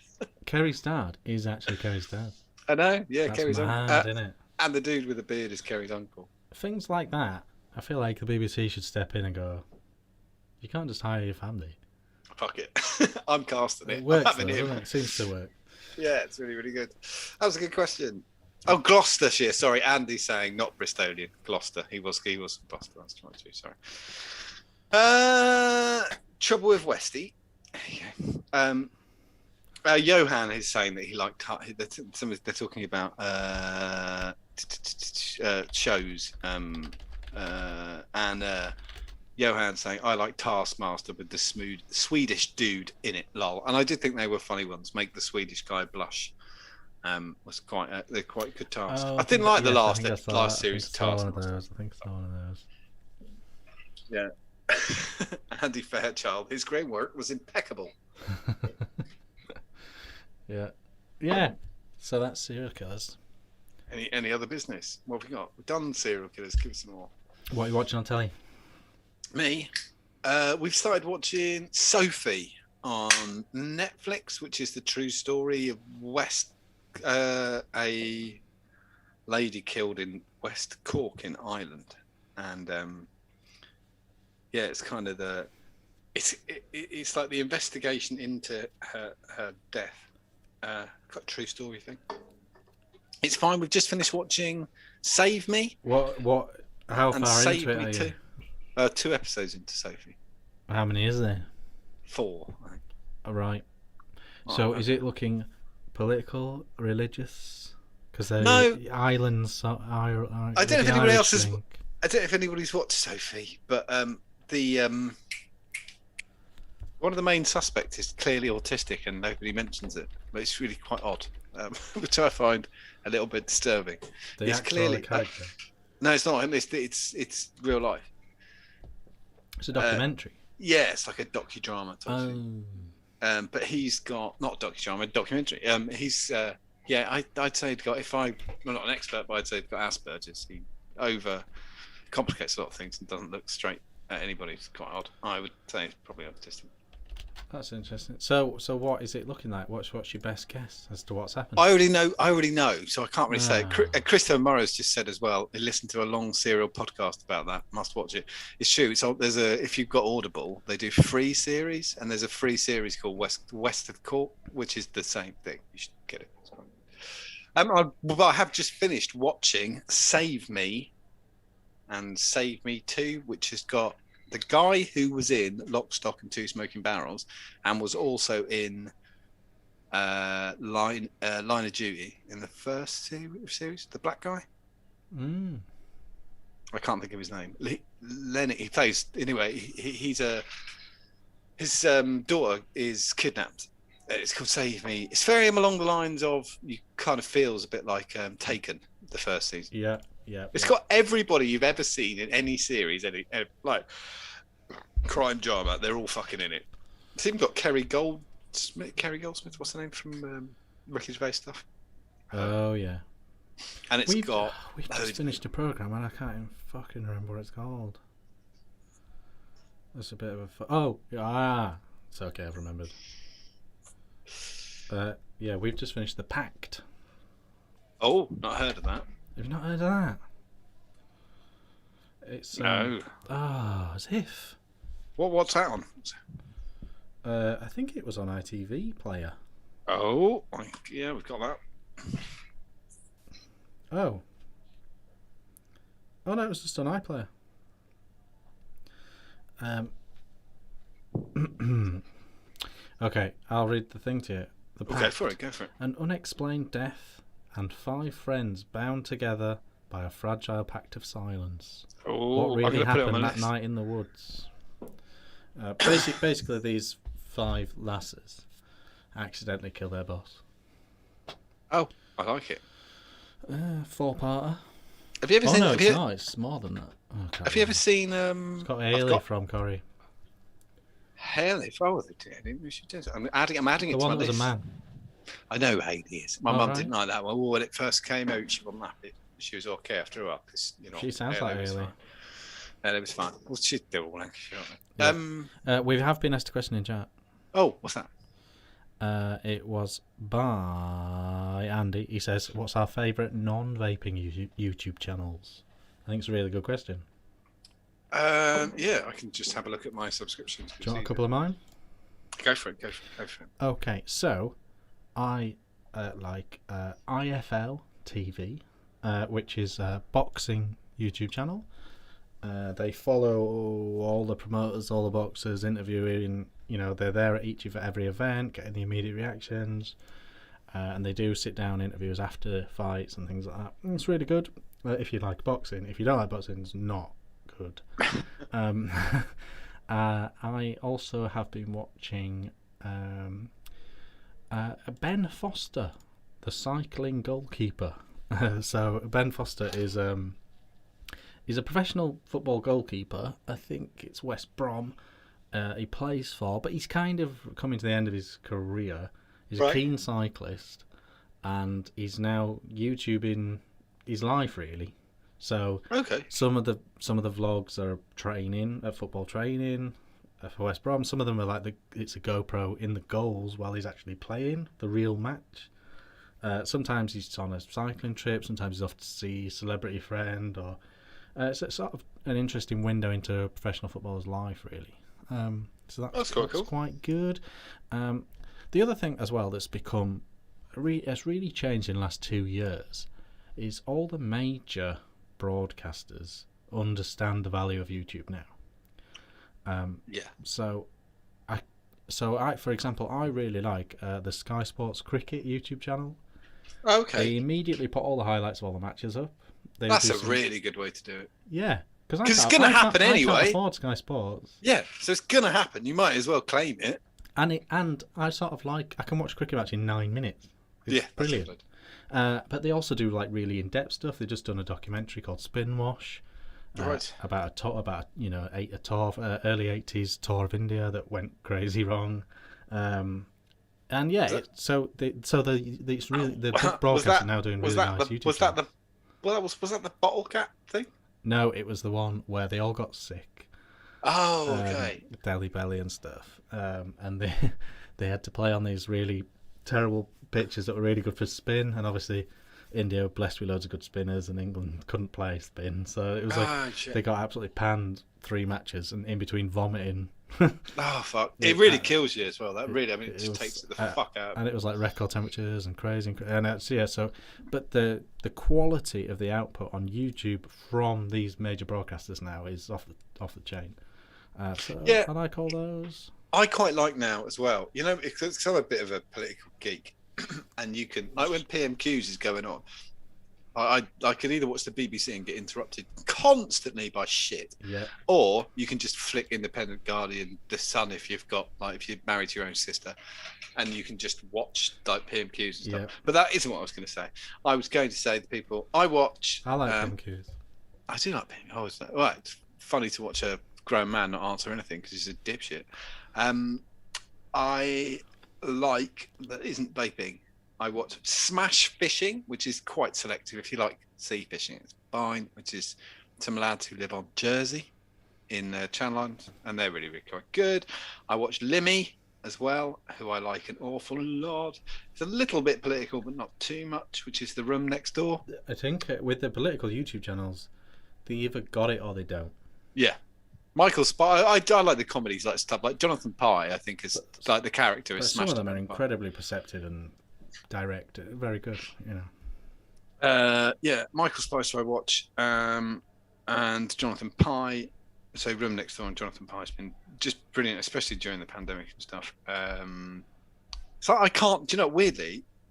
Kerry's dad is actually Kerry's dad. I know. Yeah, That's Kerry's mad, isn't it? And the dude with the beard is Kerry's uncle. Things like that, I feel like the BBC should step in and go, you can't just hire your family. Fuck it. I'm casting it. It works, I'm having him. It seems to work. Yeah, it's really, really good. That was a good question. Oh, Gloucestershire. Sorry, Andy's saying not Bristolian. Gloucester. He was from Gloucester. That's trying to. Sorry. Trouble with Westy. Johan is saying that he liked. They're talking about shows. And Johan's saying, I like Taskmaster with the Swedish dude in it, lol. And I did think they were funny ones. Make the Swedish guy blush. Was they're quite good tasks. I didn't like the last series of Taskmaster. I think it's one of those. Yeah. Andy Fairchild, his groundwork was impeccable. Yeah. So that's serial killers. Any other business? What have we got? We've done serial killers. Give us some more. What are you watching on telly? Me? We've started watching Sophie on Netflix, which is the true story of a lady killed in West Cork in Ireland, and it's kind of it's like the investigation into her death. Got a true story thing. It's fine. We've just finished watching Save Me. What? How and far Save into it Me are you? 2 episodes into Sophie. How many is there? 4. I think. All right. So is it looking political, religious? Because islands are. I don't know if anybody else has. I don't know if anybody's watched Sophie, but one of the main suspects is clearly autistic, and nobody mentions it. But it's really quite odd, which I find a little bit disturbing. It's clearly character. No, it's not. It's real life. It's a documentary. It's like a docudrama type thing. But he's got not docudrama, documentary. I'd say he'd got. I'm not an expert, but I'd say he's got Asperger's. He over complicates a lot of things and doesn't look straight at anybody. It's quite odd. I would say he's probably autistic. That's interesting. So what is it looking like? What's your best guess as to what's happened? I already know, so I can't really say. Christopher Morrow's just said as well. He listened to a long serial podcast about that. Must watch it. It's true. If you've got Audible, they do free series, and there's a free series called West of Cork, which is the same thing. You should get it. I have just finished watching Save Me and Save Me 2, which has got the guy who was in Lock, Stock and Two Smoking Barrels and was also in Line of Duty in the first series, the black guy. I can't think of his name. Lenny. He plays anyway. He's his daughter is kidnapped. It's called Save Me. It's very along the lines of, you kind of feels a bit like Taken, the first season. Yeah. It's got everybody you've ever seen in any series, any like crime drama. They're all fucking in it. It's even got Kerry Goldsmith. What's the name from Ricky Gervais stuff? Oh yeah. And we've just finished a program and I can't even fucking remember what it's called. That's a bit of a it's okay, I've remembered. Yeah, we've just finished The Pact. Oh, not heard of that. You've not heard of that? It's no. As if. What's that on? I think it was on ITV Player. Oh, yeah, we've got that. Oh no, it was just on iPlayer. Okay, I'll read the thing to you. Go for it. An unexplained death and 5 friends bound together by a fragile pact of silence. Oh, what really happened that night in the woods? Basically, these 5 lasses accidentally kill their boss. Oh, I like it. 4-parter. Have you ever seen? No, it's not. It's more than that. Have you ever seen? It's got Haley from Corrie. Haley, we should do it. I'm adding it to my list. The one that was a man. I know Haley is. My mum didn't like that one. Well, when it first came out, she wasn't happy. She was okay after a while because she sounds like Haley. Haley was fine. Well, she'd do all that. We have been asked a question in chat. Oh, what's that? It was by Andy. He says, "What's our favourite non-vaping YouTube channels?" I think it's a really good question. Yeah, I can just have a look at my subscriptions. Do you want a couple of mine? Go for it. Okay, so I like IFL TV, which is a boxing YouTube channel. They follow all the promoters, all the boxers, interviewing. They're there at every event, getting the immediate reactions, and they do sit down interviews after fights and things like that. It's really good if you like boxing. If you don't like boxing, it's not good. I also have been watching Ben Foster, the cycling goalkeeper. So Ben Foster is he's a professional football goalkeeper. I think it's West Brom. He plays for, but he's kind of coming to the end of his career. He's a keen cyclist, and he's now YouTubing his life really. So some of the vlogs are football training for West Brom. Some of them are like it's a GoPro in the goals while he's actually playing the real match. Sometimes he's on a cycling trip. Sometimes he's off to see a celebrity friend, or it's sort of an interesting window into a professional footballer's life, really. So that's cool. Quite good. The other thing as well that's become has really changed in the last 2 years is all the major broadcasters understand the value of YouTube now. So I, for example, I really like the Sky Sports Cricket YouTube channel. Okay. They immediately put all the highlights of all the matches up. That's a really good way to do it. Yeah. Because it's going to happen anyway. I can't afford Sky Sports. Yeah, so it's going to happen. You might as well claim it. And I sort of I can watch a cricket match in 9 minutes. It's brilliant. But they also do like really in-depth stuff. They've just done a documentary called Spin Wash. About a tour, early 80s tour of India that went crazy wrong. And yeah, it's really the big broadcast are now doing really nice YouTube. Was that the bottle cap thing? No, it was the one where they all got sick. Oh, okay. Delhi belly and stuff. And they had to play on these really terrible pitches that were really good for spin. And obviously, India were blessed with loads of good spinners, and England couldn't play spin. So it was they got absolutely panned 3 matches, and in between vomiting. Oh fuck! It really kills you as well. That really, it just takes the fuck out. And it was like record temperatures and crazy, but the quality of the output on YouTube from these major broadcasters now is off the chain. I like all those. I quite like now as well. You know, because I'm a bit of a political geek, and you can like when PMQs is going on. I can either watch the BBC and get interrupted constantly by shit, Yeah. or you can just flick Independent, Guardian, The Sun if you've got like if you're married to your own sister, and you can just watch like PMQs and stuff. Yeah. But that isn't what I was going to say. I was going to say the people I watch. I like PMQs. I do like PMQs. I was well, it's funny to watch a grown man not answer anything because he's a dipshit. I like that isn't vaping. I watch Smash Fishing, which is quite selective. If you like sea fishing, it's fine. Which is some lads who live on Jersey in Channel Islands, and they're really, really quite good. I watch Limmy as well, who I like an awful lot. It's a little bit political, but not too much, which is The Room Next Door. I think with the political YouTube channels, they either got it or they don't. Yeah. Michael Spy, I like the comedies, like stuff like Jonathan Pye. I think is like the character is. Some of them are incredibly perceptive and direct, very good. You know. Yeah, Michael Spicer I watch, and Jonathan Pye. So Room Next Door and Jonathan Pye's been just brilliant, especially during the pandemic and stuff. So I can't, do you know,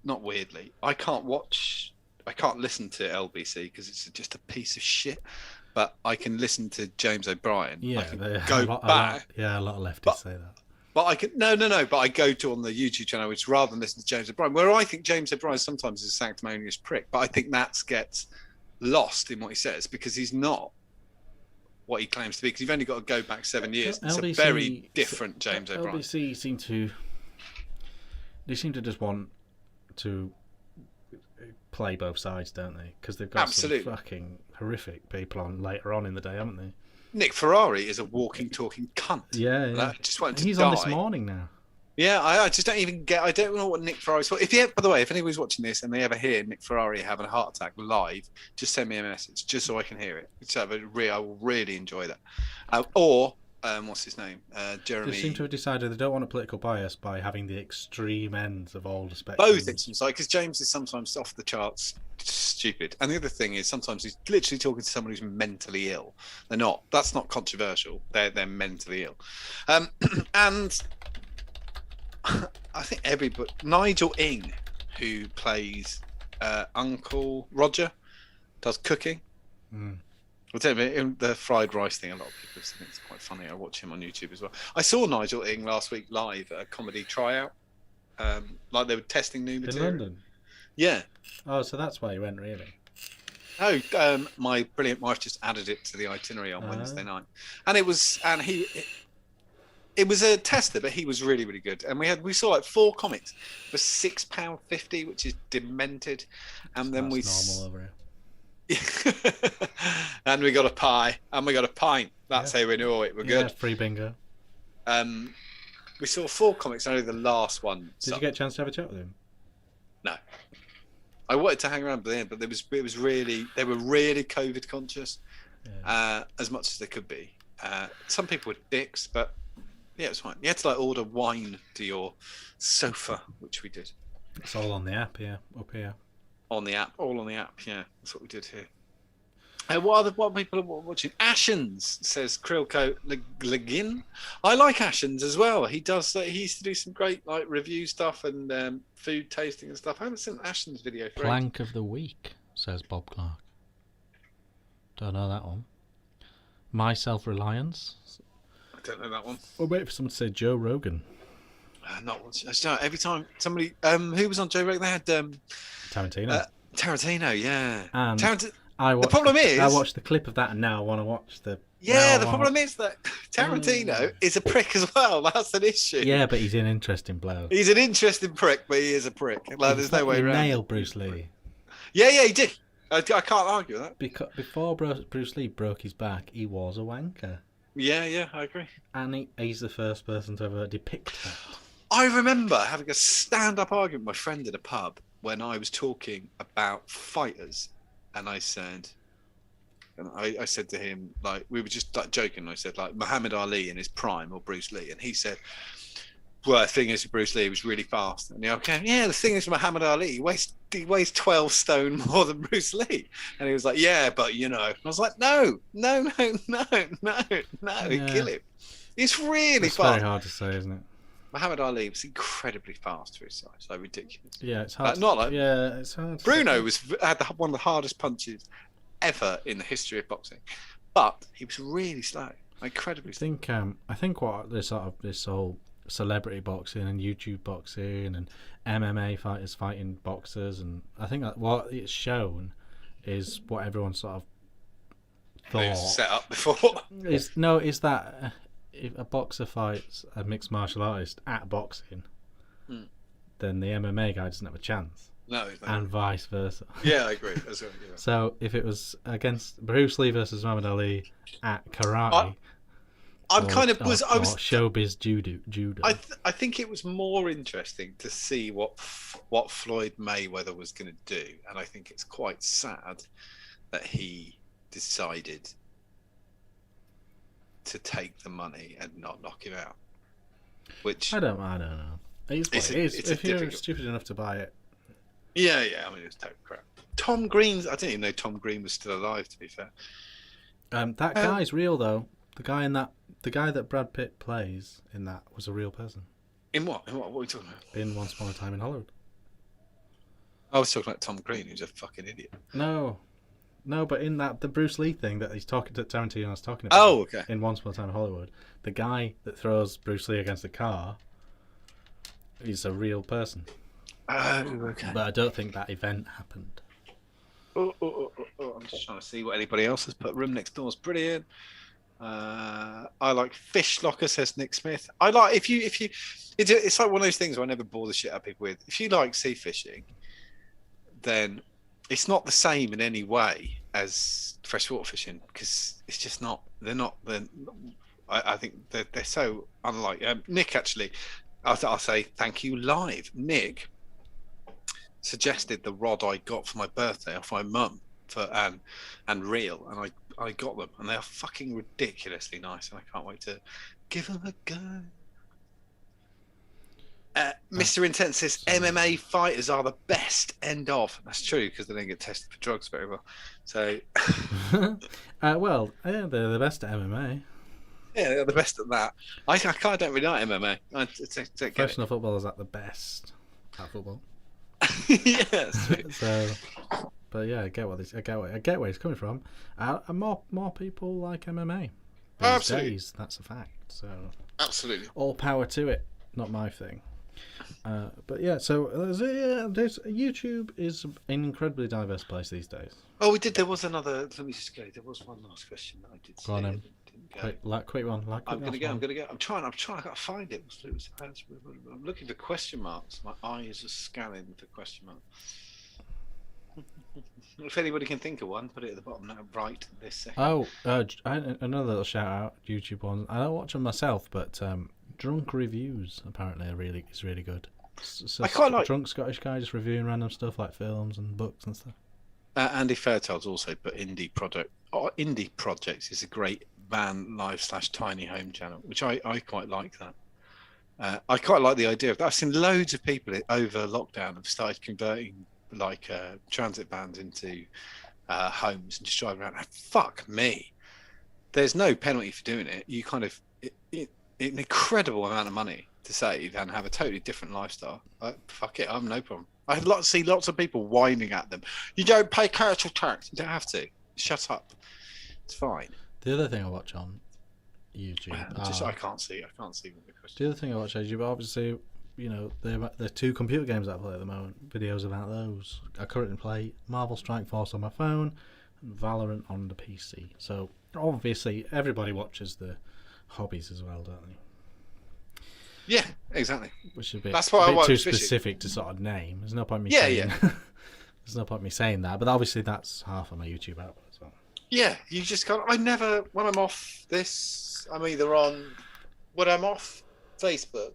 not weirdly, I can't listen to LBC because it's just a piece of shit. But I can listen to James O'Brien. Yeah, I can go back. A lot of leftists say that. But I can no. But I go to on the YouTube channel, which rather than listen to James O'Brien, where I think James O'Brien sometimes is a sanctimonious prick, but I think that gets lost in what he says because he's not what he claims to be. Because you've only got to go back 7 years. It's a very different James O'Brien. LBC seem to just want to play both sides, don't they? Because they've got some fucking horrific people on later on in the day, haven't they? Nick Ferrari is a walking, talking cunt. Yeah. I just wanted to He's die. on This Morning now. Yeah, I just don't even get. I don't know what Nick Ferrari's for. By the way, if anybody's watching this and they ever hear Nick Ferrari having a heart attack live, just send me a message just so I can hear it. I will really enjoy that. Or what's his name? Jeremy. They seem to have decided they don't want a political bias by having the extreme ends of all the spectrum. Both it's like because James is sometimes off the charts stupid, and the other thing is sometimes he's literally talking to someone who's mentally ill. They're not. That's not controversial. They're mentally ill, and I think Nigel Ing, who plays Uncle Roger, does cooking. I'll tell you, the fried rice thing, a lot of people think it's quite funny. I watch him on YouTube as well. I saw Nigel Ing last week live at a comedy tryout. Like they were testing new material. In London? Yeah. Oh, so that's why you went, really? Oh, my brilliant wife just added it to the itinerary on Wednesday night. And it was a tester, but he was really, really good. And we saw like 4 comics for £6.50, which is demented. And so then that's normal over here. And we got a pie and we got a pint. That's how we knew it. We're good. Free bingo. We saw 4 comics, only the last one. Did you get a chance to have a chat with him? No. I wanted to hang around by the end, but they were really COVID conscious, as much as they could be. Some people were dicks, but yeah, it was fine. You had to like order wine to your sofa, which we did. It's all on the app, up here. On the app, all on the app, yeah. That's what we did here. What people are watching? Ashens, says Krilko Legin. I like Ashens as well. He does. He used to do some great like review stuff and food tasting and stuff. I haven't seen Ashens video for Plank of the week, says Bob Clark. Don't know that one. My Self-Reliance. I don't know that one. We'll wait for someone to say Joe Rogan. Not once. Every time somebody who was on Joe Rogan, they had Tarantino. Tarantino, yeah. And the problem is I watched the clip of that and now I want to watch the. Yeah, the problem is that Tarantino is a prick as well. That's an issue. Yeah, but he's an interesting bloke. He's an interesting prick, but he is a prick. Like, there's no way around. He nailed Bruce Lee. Yeah, he did. I can't argue with that. Because before Bruce Lee broke his back, he was a wanker. Yeah, I agree. And he's the first person to ever depict that. I remember having a stand-up argument with my friend at a pub when I was talking about fighters, and I said to him, like, we were just like joking. I said, like, Muhammad Ali in his prime or Bruce Lee, and he said, well, the thing is, Bruce Lee was really fast. And the thing is, Muhammad Ali, he weighs 12 stone more than Bruce Lee. And he was like, yeah, but you know. And I was like, no, he'd kill him. It's really It's fast. very hard to say, isn't it? Muhammad Ali was incredibly fast for his size, like ridiculous. Yeah, it's hard. Not like yeah, it's hard. Bruno had one of the hardest punches ever in the history of boxing, but he was really slow, incredibly slow. I think what this whole celebrity boxing and YouTube boxing and MMA fighters fighting boxers, and I think that what it's shown is what everyone sort of thought Set up before. is that if a boxer fights a mixed martial artist at boxing, then the MMA guy doesn't have a chance. No, and vice versa. Yeah, I agree. That's right, yeah. So if it was against Bruce Lee versus Muhammad Ali at karate, I was showbiz judo. I think it was more interesting to see what Floyd Mayweather was going to do, and I think it's quite sad that he decided to take the money and not knock him out. Which I don't know. If you're stupid enough to buy it. Yeah. I mean, it was total crap. Tom Green's. I didn't even know Tom Green was still alive. To be fair, that guy's real though. The guy that Brad Pitt plays in that was a real person. In what? What are we talking about? In Once Upon a Time in Hollywood. I was talking about Tom Green, who's a fucking idiot. No, but in the Bruce Lee thing that Tarantino's talking about. Oh, okay. In Once Upon a Time in Hollywood, the guy that throws Bruce Lee against a car is a real person. Oh, okay. But I don't think that event happened. Oh, I'm just trying to see what anybody else has put. Room Next Door is brilliant. I like Fish Locker, says Nick Smith. I like if you it's like one of those things where I never bore the shit out of people with. If you like sea fishing, then it's not the same in any way as freshwater fishing, because it's just not. I think they're so unlike. Nick, actually, I'll say thank you live. Nick suggested the rod I got for my birthday off my mum for and reel, and I got them, and they are fucking ridiculously nice, and I can't wait to give them a go. Mr. Intense says MMA fighters are the best. End of. That's true, because they don't get tested for drugs very well. So, they're the best at MMA. Yeah, they're the best at that. I don't really like MMA. Professional football is at the best at football. Yes. So, but yeah, I get where he's coming from. More people like MMA these absolutely. days. That's a fact. So absolutely, all power to it. Not my thing. But yeah, so YouTube is an incredibly diverse place these days. Oh, we did. There was another. Let me just go. There was one last question that I did. Go on, then. Quick one. I'm gonna go. I'm trying. I gotta find it. I'm looking for question marks. My eyes are scanning for question marks. If anybody can think of one, put it at the bottom right this second. Another little shout out. YouTube one. I don't watch them myself, but drunk reviews apparently is really good. So I quite like drunk Scottish guy just reviewing random stuff like films and books and stuff. Andy Fairchild's also put Indie Projects is a great van live / tiny home channel, which I quite like that. I quite like the idea of that. I've seen loads of people over lockdown have started converting like transit vans into homes and just driving around. Fuck me. There's no penalty for doing it. You kind of an incredible amount of money to save and have a totally different lifestyle. Fuck it, I'm no problem. I see lots of people whining at them. You don't pay council tax. You don't have to. Shut up. It's fine. The other thing I watch on YouTube. I can't see what the question. The other thing I watch on YouTube, obviously, the two computer games that I play at the moment. Videos about those. I currently play Marvel Strike Force on my phone and Valorant on the PC. So obviously, everybody watches the hobbies as well, don't they? Yeah, exactly. Which is a bit, that's why a I bit watch too fishing. specific to sort of name. There's no point me saying. There's no point me saying that, but obviously that's half of my YouTube output as well. Yeah, you just can't. I never. When I'm off this, I'm either on. When I'm off Facebook.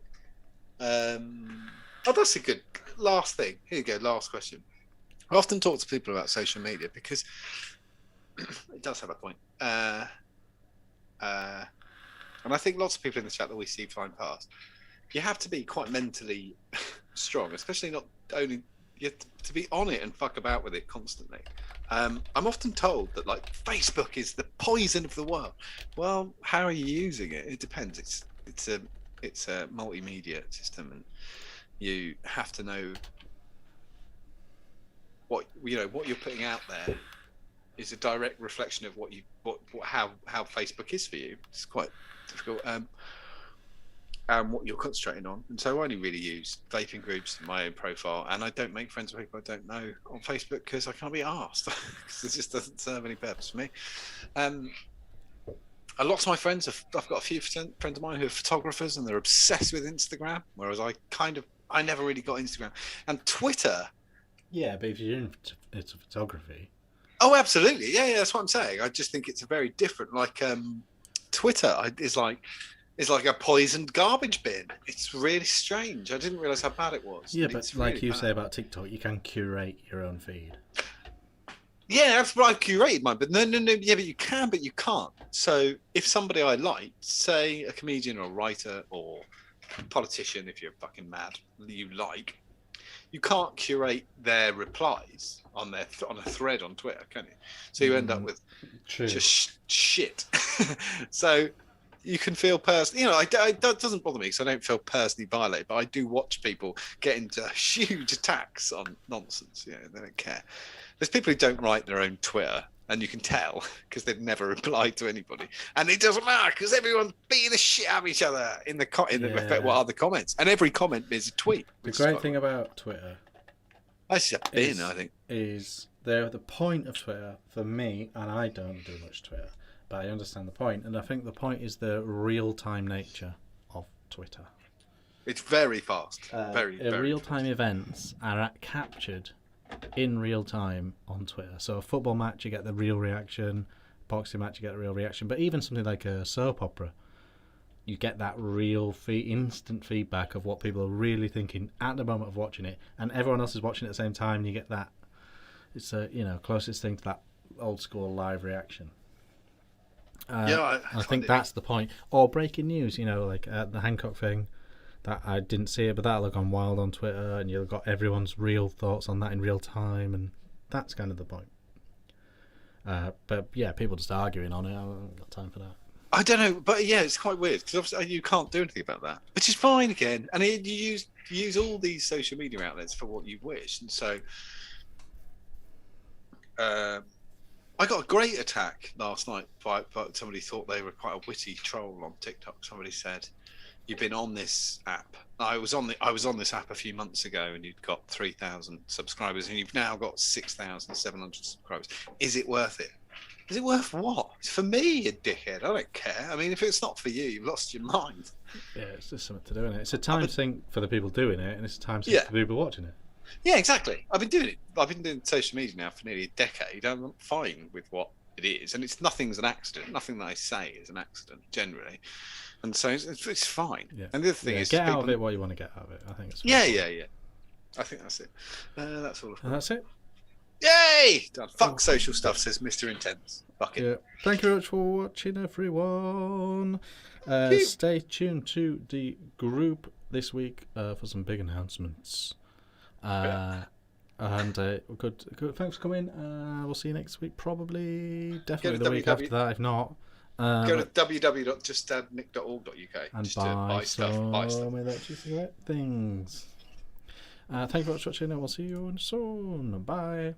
That's a good last thing. Here you go. Last question. I often talk to people about social media because it does have a point. And I think lots of people in the chat that we see flying past. You have to be quite mentally strong, especially not only you have to be on it and fuck about with it constantly. I'm often told that like Facebook is the poison of the world. Well, how are you using it? It depends. It's a multimedia system, and you have to know what you're putting out there is a direct reflection of how Facebook is for you. It's quite difficult. And what you're concentrating on. And so I only really use vaping groups in my own profile, and I don't make friends with people I don't know on Facebook because I can't be asked. Because it just doesn't serve any purpose for me. A lot of my friends I've got a few friends of mine who are photographers, and they're obsessed with Instagram, whereas I never really got Instagram. And Twitter. Yeah, but if you're into photography. Oh, absolutely. Yeah, that's what I'm saying. I just think it's a very different, like, Twitter is like a poisoned garbage bin. It's really strange. I didn't realise how bad it was. Yeah, but it's like really you bad. say about TikTok, you can curate your own feed. Yeah, that's what I've curated mine. But no. Yeah, but you can, but you can't. So if somebody I like, say a comedian or a writer or a politician, if you're fucking mad, you like, you can't curate their replies on a thread on Twitter, can you? So you end up with just shit. So you can feel personally, that doesn't bother me because I don't feel personally violated, but I do watch people get into huge attacks on nonsense. They don't care. There's people who don't write their own Twitter, and you can tell because they've never replied to anybody, and it doesn't matter because everyone's beating the shit out of each other in the what are the comments, and every comment is a tweet. The great thing about Twitter, I think, is the point of Twitter for me, and I don't do much Twitter, but I understand the point, and I think the point is the real-time nature of Twitter. It's very fast, very real-time events are captured in real time on Twitter. So a football match, you get the real reaction. Boxing match, you get the real reaction. But even something like a soap opera, you get that real instant feedback of what people are really thinking at the moment of watching it, and everyone else is watching it at the same time. And you get that. It's closest thing to that old school live reaction. I think that's the point. Or breaking news, like the Hancock thing. That I didn't see it, but that'll have gone wild on Twitter, and you've got everyone's real thoughts on that in real time, and that's kind of the point. But yeah, people just arguing on it. I haven't got time for that. I don't know, but yeah, it's quite weird because obviously you can't do anything about that, which is fine again. And you use all these social media outlets for what you wish, and so I got a great attack last night by somebody thought they were quite a witty troll on TikTok. Somebody said, "You've been on this app." I was on this app a few months ago, and you'd got 3,000 subscribers, and you've now got 6,700 subscribers. Is it worth it? Is it worth what? It's for me, you dickhead. I don't care. I mean, if it's not for you, you've lost your mind. Yeah, it's just something to do, isn't it? It's a time sink for the people doing it, and it's a time sink for the people watching it. Yeah, exactly. I've been doing it. I've been doing social media now for nearly a decade. I'm fine with what it is, and nothing's an accident. Nothing that I say is an accident generally. And so it's fine. Yeah. And the other thing is, get out of it what you want to get out of it. I think it's yeah. I think that's it. That's all. And that's it. Yay! Done. Fuck social stuff, says Mr. Intense. Fuck it. Yeah. Thank you very much for watching, everyone. Stay tuned to the group this week for some big announcements. And good. Thanks for coming. We'll see you next week, probably. Definitely the week after that, if not. Go to www.justdadnick.org.uk and just to buy stuff. With ecigarette things. Thank you very much for watching, and we'll see you soon. Bye.